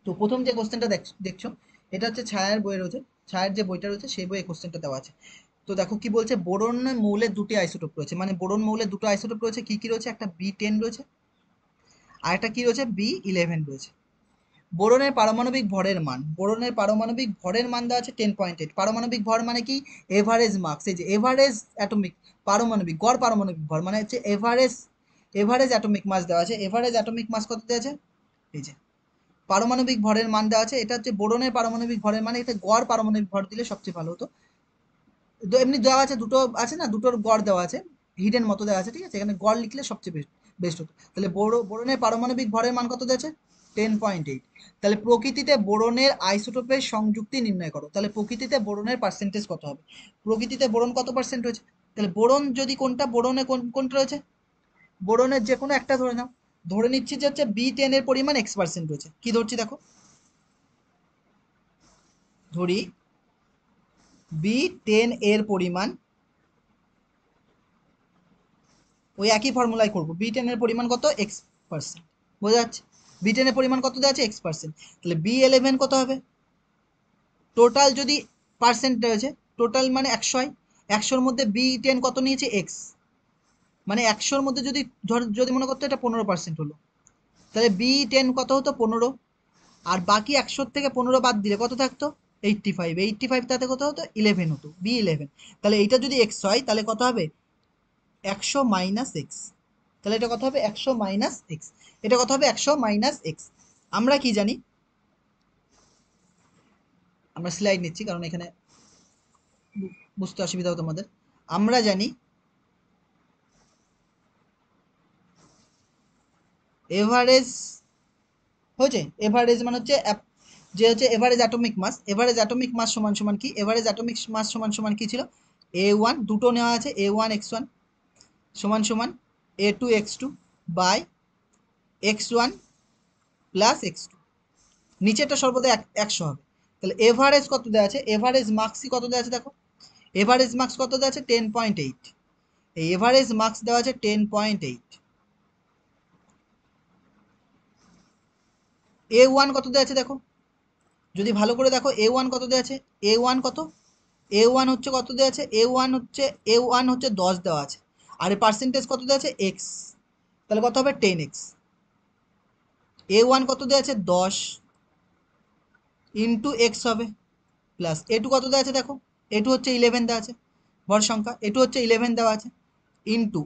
তো প্রথম যে কোশ্চেনটা দেখছো এটা হচ্ছে ছায়ার বইয়ে রয়েছে, ছায়ার যে বইটা রয়েছে সেই বইয়ে কোশ্চেনটা দেওয়া আছে। তো দেখো কি বলছে, বোরন মৌলের দুটি আইসোটোপ রয়েছে, মানে বোরন মৌলের দুটো আইসোটোপ রয়েছে, কি কি রয়েছে? একটা B10 রয়েছে আর একটা কি রয়েছে, B11 রয়েছে। বোরনের পারমাণবিক ভরের মান, বোরনের পারমাণবিক ভরের মান দেওয়া আছে 10.8। পারমাণবিক ভর মানে কি? এভারেজ মার্কস, এই যে এভারেজ অ্যাটমিক পারমাণবিক গড় পারমাণবিক ভর মানে হচ্ছে এভারেজ, এভারেজ অ্যাটমিক মাস দেওয়া আছে। এভারেজ অ্যাটমিক মাস কত দেওয়া আছে? এই যে পারমাণবিক ভরের মান দেওয়া আছে, এটা হচ্ছে বোরনের পারমাণবিক ভরের মানে, এটা গড় পারমাণবিক ভর দিলে সবচেয়ে ভালো হতো। এমনি দেওয়া আছে দুটো আছে না, দুটোর গড় দেওয়া আছে, হিডেন মতো দেওয়া আছে, ঠিক আছে? এখানে গড় লিখলে সবচেয়ে বেস্ট হতো। তাহলে বোরনের পারমাণবিক ভরের মান কত দিয়েছে? 10.8। তাহলে প্রকৃতিতে বোরনের আইসোটোপের সংযুক্তি নির্ণয় করো। তাহলে প্রকৃতিতে বোরনের পার্সেন্টেজ কত হবে? প্রকৃতিতে বোরন কত পার্সেন্ট রয়েছে? তাহলে বোরন যদি কোনটা, বোরনে কোনটা রয়েছে? বোরনের যে কোনো একটা ধরে নাও। ধরে নিচ্ছি যে হচ্ছে B10 এর পরিমাণ X% রয়েছে। কি ধরছি দেখো, ধরি B10 এর পরিমাণ, ওই একই ফর্মুলায় করবো। B10 এর পরিমাণ কত? X%, বোঝা যাচ্ছে? B10 এর পরিমাণ কত দেওয়া আছে? X%। তাহলে B11 কত হবে? টোটাল যদি পার্সেন্ট রয়েছে, টোটাল মানে 100 হয়, 100-র মধ্যে B10 কত নিয়েছে? X, মানে 100-র মধ্যে যদি যদি মনে করতো এটা 15% হলো, তাহলে B10 কত হতো? 15। আর বাকি 100 থেকে 15 বাদ দিলে কত থাকতো? 85। 85 তাতে কত হতো? 11 হতো, B11। তাহলে এইটা যদি X হয় তাহলে কত হবে? 100 মাইনাস এক্স। তাহলে এটা কত হবে? 100 মাইনাস এক্স। এটা কত হবে? 100 মাইনাস এক্স। আমরা কি জানি? আমরা স্লাইড নিচ্ছি কারণ এখানে বুঝতে অসুবিধা হবে তোমাদের। আমরা জানি এভারেজ হয়েছে, এভারেজ মানে হচ্ছে যে হচ্ছে average atomic mass, average atomic mass সমান সমান কি? এভারেজ অ্যাটমিক মাস সমান সমান কি ছিল? A1 দুটো নেওয়া আছে, A1 X1 সমান সমান A2 X2 by X1 plus X2। নিচেরটা সর্বদা 100 হবে। তাহলে এভারেজ কত দেওয়া আছে? এভারেজ মার্কসই কত দেওয়া আছে দেখো, এভারেজ মার্কস কত দেওয়া আছে? 10.8। এই এভারেজ মার্কস দেওয়া আছে 10.8। A1 কত দেওয়া আছে দেখো, যদি ভালো করে দেখো A1 কত দেওয়া আছে? A1 কত? A1 হচ্ছে কত দেওয়া আছে? A1 হচ্ছে 10 দেওয়া আছে। আর এর পার্সেন্টেজ কত দেওয়া আছে? X, তাহলে কত হবে? 10x। A1 কত দেওয়া আছে? 10 ইন্টু এক্স হবে, প্লাস A2 কত দেওয়া আছে দেখো, A2 হচ্ছে 11 দেওয়া আছে, ভর সংখ্যা A2 হচ্ছে 11 দেওয়া আছে, ইন্টু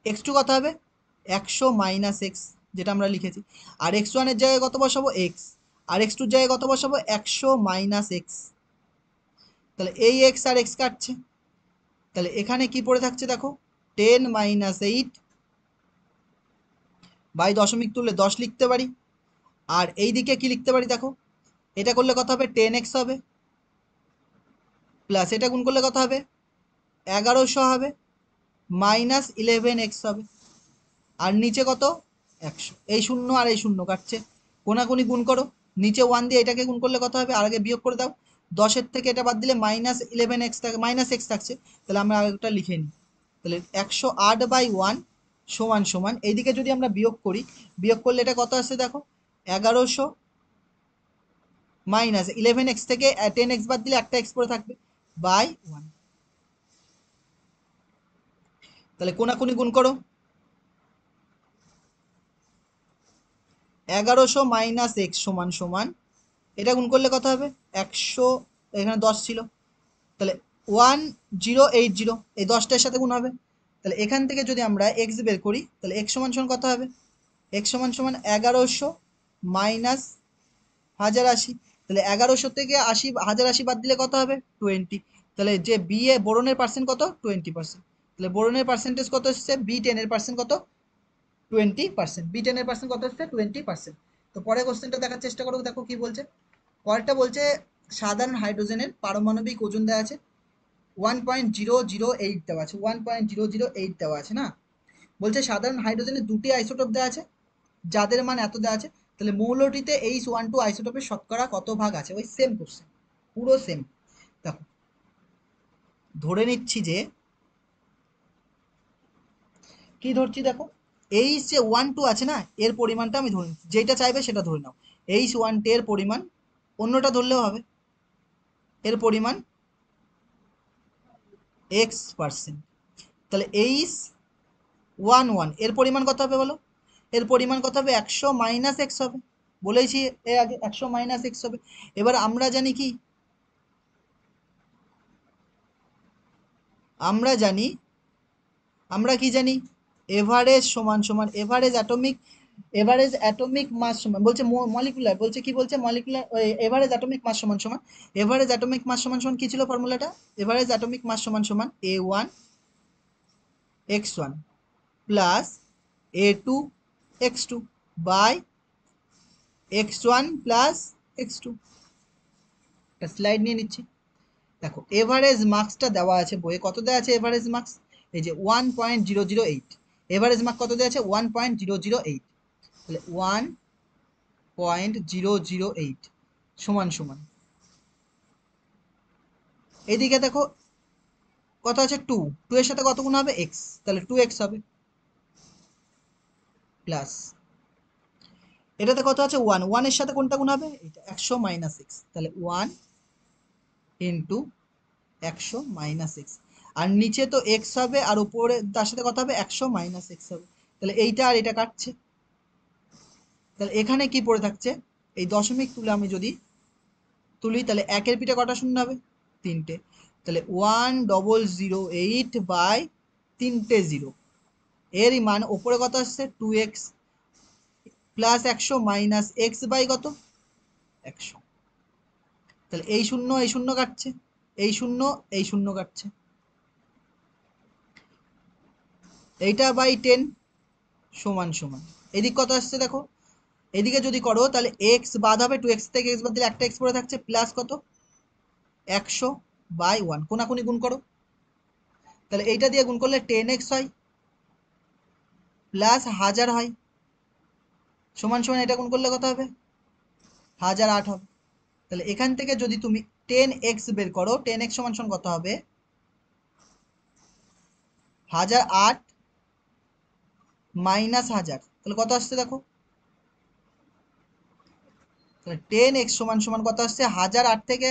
X2 কত হবে? 100 মাইনাস এক্স, যেটা আমরা লিখেছি। আর X1 এর জায়গায় কত বসাবো? এক্স। আর X2 এর জায়গায় কত বসাবো? 100 মাইনাস এক্স। তাহলে এই এক্স আর এক্স কাটছে, তাহলে এখানে কি পড়ে থাকছে দেখো, 10 মাইনাস 8 বাই দশমিক তুললে 10 লিখতে পারি। আর এই দিকে কি লিখতে পারি দেখো, এটা করলে কত হবে? 10x হবে, প্লাস এটা গুণ করলে কত হবে? 1100 হবে, মাইনাস 11x হবে। আর নিচে কত? 100। এই শূন্য আর এই শূন্য কাটছে, কোনাকুনি গুণ করো, নিচে 1 দিয়ে এটাকে গুণ করলে কত হবে? আর আগে বিয়োগ করে দাও, 10-এর থেকে এটা বাদ দিলে মাইনাস 11x থাকে, মাইনাস এক্স থাকছে। তাহলে আমরা আরেকটা লিখে নিই। তাহলে 108/1 সমান সমান, এইদিকে যদি আমরা বিয়োগ করি, বিয়োগ করলে এটা কত আসছে দেখো, 1100 মাইনাস 11x থেকে 10x বাদ দিলে একটা এক্স পরে থাকবে, বাই 1। তাহলে কোনাকুনি গুণ করো, 1100 মাইনাস এক্স সমান সমান, এটা গুণ করলে কত হবে? 100, এখানে 10 ছিল, তাহলে 1080, এই 10টার সাথে গুণ হবে। তাহলে এখান থেকে যদি আমরা এক্স বের করি তাহলে এক্স সমান সমান কত হবে? এক্স সমান সমান 1100 মাইনাস 1080। তাহলে 1100 থেকে 1080 বাদ দিলে কত হবে? 20। তাহলে যে বি এ বোরনের পার্সেন্ট কত? 20%। তাহলে বোরনের পার্সেন্টেজ কত এসেছে? B10 এর পার্সেন্ট কত? 20%। B10 এর পার্সেন্ট কত এসেছে? 20%। তো পরের কোশ্চেনটা দেখার চেষ্টা করো, দেখো কি বলছে। পরেরটা বলছে সাধারণ হাইড্রোজেনের পারমাণবিক ওজন দেওয়া আছে 1.008 দেওয়া আছে, 1.008 দেওয়া আছে না। বলছে সাধারণ হাইড্রোজেনের দুটি আইসোটোপ দেওয়া আছে, যাদের মান এত দেওয়া আছে, তাহলে মৌলটিতে H12 আইসোটোপের শতকরা কত ভাগ আছে, ওই সেম কোশ্চেন, পুরো সেম। দেখো ধরে নিচ্ছি যে, কি ধরছি দেখো, এইচ যে 1 2 আছে না, এর পরিমাণটা আমি ধরে নিচ্ছি, যেটা চাইবে সেটা ধরে নাও। H12 এর পরিমাণ, অন্যটা ধরলেও হবে, এর পরিমাণ x%। তাহলে H11 এর পরিমাণ কত হবে বলো, এর পরিমাণ কত হবে, 100 মাইনাস এক্স হবে, বলেছি এর আগে 100 মাইনাস এক্স হবে। এবার আমরা জানি কি, আমরা জানি, আমরা কি জানি, এভারেজ সমান সমান এভারেজ অ্যাটমিক মাস সমান, বলছে মলিকুলার, বলছে কি বলছে মলিকুলার, এভারেজ অ্যাটমিক মাস সমান সমান, এভারেজ অ্যাটমিক মাস সমান সমান কি ছিল ফর্মুলাটা, এভারেজ অ্যাটমিক মাস সমান সমান A1 x1 plus A2 x2 by x1 plus x2। একটা স্লাইড নিয়ে নিচ্ছি। দেখো এভারেজ মার্কসটা দেওয়া আছে বইয়ে, কত দেওয়া আছে এভারেজ মার্কস, এই যে 1.008, এভারেজ মার্ক কত দেওয়া আছে 1.008, তাহলে 1.008 সমান সমান, এইদিকে দেখো কত আছে 2, 2 এর সাথে কত গুণ হবে x, তাহলে 2x হবে, প্লাস এটাতে কত আছে 1, 1 এর সাথে কোনটা গুণ হবে, এটা 100 মাইনাস x, তাহলে 1 ইন্টু 100 মাইনাস এক্স, আর নিচে তো এক্স হবে, আর উপরে তার সাথে কত হবে 100 মাইনাস এক্স হবে, তাহলে এইটা আর এটা কাটছে, তাহলে এখানে কি পড়ে থাকছে, এই দশমিক তুলে আমি যদি তুলি, তাহলে একের পিঠে কটা শূন্য হবে, তিনটে, তাহলে 1008 বাই তিনটে জিরো, এরই মান ওপরে কত আসছে 2x plus 100 minus x by কত 100, তাহলে এই শূন্য কাটছে, এই শূন্য এই শূন্য কাটছে, এইটা বাই 10 সমান সমান, এদিক কত আসছে দেখো, এদিকে যদি করো তাহলে এক্স বাদ হবে, 2x থেকে এক্স বাদ দিলে একটা এক্স পড়ে থাকছে, প্লাস কত 100 বাই 1, কোনাকুনি গুণ করো, তাহলে এইটা দিয়ে গুণ করলে 10x হয় প্লাস 1000 হয়, সমান সমান এটা গুণ করলে কত হবে 1008 হবে। তাহলে এখান থেকে যদি তুমি 10x বের করো, 10x সমান সমান কত হবে 1008 মাইনাস 1000, তাহলে কত আসছে দেখো, তাহলে 10x সমান সমান কত আসছে 1008 থেকে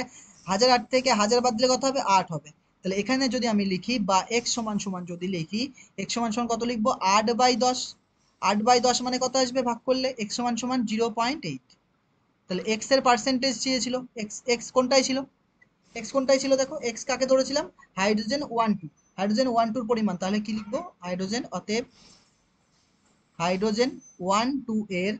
1000 বাদ দিলে কত হবে 8 হবে। তাহলে এখানে যদি আমি লিখি, বা x সমান সমান যদি লিখি, x সমান সমান কত লিখবো 8/10, 8/10 মানে কত আসবে ভাগ করলে, x সমান সমান 0.8, তাহলে x এর পার্সেন্টেজ চেয়েছিল, x কোনটাই ছিল, x কোনটাই ছিল দেখো, x কাকে ধরেছিলাম হাইড্রোজেন 1 2, হাইড্রোজেন 1 2 এর পরিমাণ, তাহলে কি লিখবো হাইড্রোজেন, অতএব হাইড্রোজেন 1 2 এর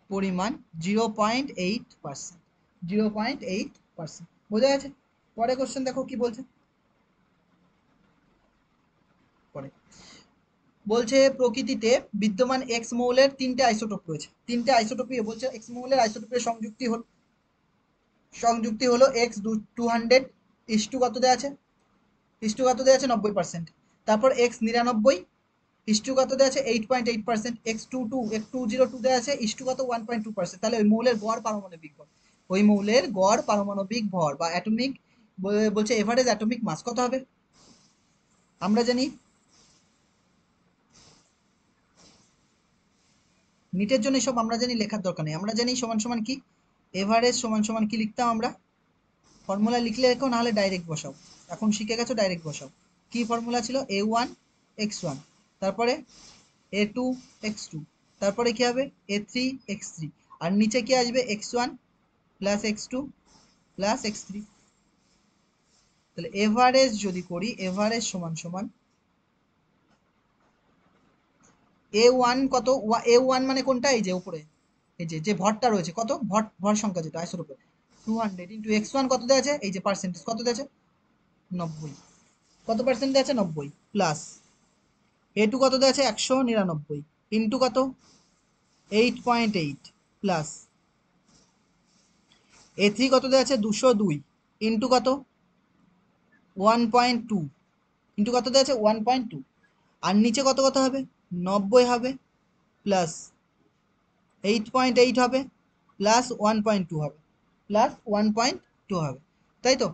পরিমাণ 0.8%, 0.8%, বোঝা গেছে। পরে কোশ্চেন দেখো কি বলছে, পরে বলছে প্রকৃতিতে বিদ্যমান এক্স মৌলের তিনটে আইসোটোপ রয়েছে, তিনটে আইসোটোপই বলছে, এক্স মৌলের আইসোটোপের সংযুক্তি হলো এক্স 200 ইস্টু কত দেওয়া আছে, ইস্টু কত দেওয়া আছে 90%, তারপর এক্স 99 ইস্টু কত দেওয়া আছে 8.8%, x22 দেওয়া আছে ইস্টু কত 1.2%, তাহলে ওই মৌলের গড় পারমাণবিক ভর, ওই মৌলের গড় পারমাণবিক ভর বা অ্যাটমিক, বলছে এভারেজ অ্যাটমিক মাস কত হবে, আমরা জানি নিটের জন্য সব আমরা জানি, লেখার দরকার নেই, আমরা জানি সমান সমান কি, এভারেজ সমান সমান কি লিখতাম আমরা, ফর্মুলা লিখলে রেখো, নাহলে ডাইরেক্ট বসাও, এখন শিখে গেছো ডাইরেক্ট বসাও, কি ফর্মুলা ছিল A1 x1, তারপরে A2 x2, তারপরে কি হবে A3 x3, আর নিচে কি আসবে x1 plus x2 plus x3, তাহলে এভারেজ যদি করি, এভারেজ সমান সমান A1 কত, A1 মানে কোনটা, এই যে উপরে এই যে যে ভরটা রয়েছে, কত ভর সংখ্যা যেটা আইসোর উপরে 200 ইন্টু x1 কত দেওয়া আছে, এই যে পার্সেন্টেজ কত দেওয়া আছে 90, কত পার্সেন্ট দেওয়া আছে 90, প্লাস A2 কত দেওয়া আছে 199 ইন্টু কত 8.8, প্লাস A3 কত দেওয়া আছে 202 ইন্টু কত 1.2, ইন্টু কত দেওয়া আছে 1.2, আর নিচে কত কত হবে, 90 হবে, প্লাস 8.8 হবে, প্লাস 1.2 হবে, প্লাস 1.2 হবে, তাই তো?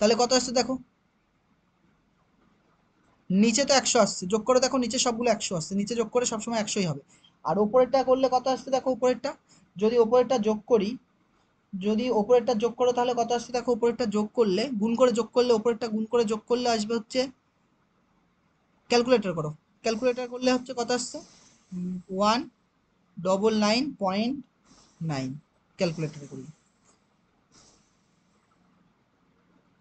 তাহলে কত আসছে দেখো, নিচে তো 100 আসছে, যোগ করে দেখো নিচে সবগুলো 100 আসছে, নিচে যোগ করে সবসময় 100ই হবে। আর ওপরেরটা করলে কত আসছে দেখো, উপরেরটা যদি ওপরেরটা যোগ করি, যদি ওপরেরটা যোগ করো তাহলে কত আসছে দেখো, উপরেরটা যোগ করলে গুণ করে যোগ করলে, ওপরেরটা গুণ করে যোগ করলে আসবে হচ্ছে, ক্যালকুলেটর করো, ক্যালকুলেটর করলে হচ্ছে কত আসছে, 199.9, ক্যালকুলেটরে করলে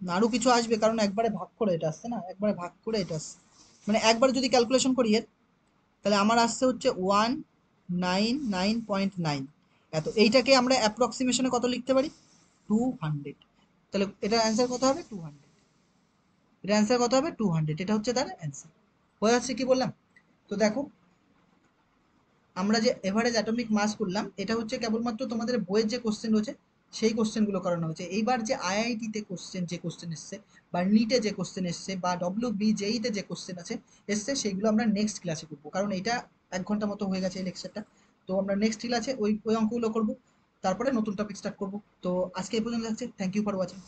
আরো কিছু আসবে, কারণ একবারে ভাগ করে এটা আসছে না, একবারে ভাগ করে এটা আসছে, মানে একবার যদি ক্যালকুলেশন করি এর, তাহলে আমার আসছে হচ্ছে 199.9 এত। এইটাকে আমরা অ্যাপ্রক্সিমেশনে কত লিখতে পারি, 200। তাহলে এটার অ্যান্সার কত হবে, 200। এটার অ্যান্সার কত হবে, 200, এটা হচ্ছে তার অ্যান্সার। হয়ে যাচ্ছে কি বললাম? তো দেখো, আমরা যে এভারেজ অ্যাটমিক মাস করলাম, এটা হচ্ছে কেবলমাত্র তোমাদের বইয়ের যে কোশ্চেন রয়েছে সেই কোশ্চেনগুলো করানো হয়েছে। এইবার যে আইআইটিতে কোশ্চেন, যে কোশ্চেন এসছে, বা নিটে যে কোশ্চেন এসছে, বা WBJEতে যে কোশ্চেন আছে এসছে, সেইগুলো আমরা নেক্সট ক্লাসে করবো, কারণ এটা 1 ঘন্টা মতো হয়ে গেছে এই লেকচারটা। তো আমরা নেক্সট ক্লাসে ওই ওই অঙ্কগুলো করবো, তারপরে নতুন টপিক স্টার্ট করবো। তো আজকে এই পর্যন্ত থাকছে, থ্যাংক ইউ ফর ওয়াচিং।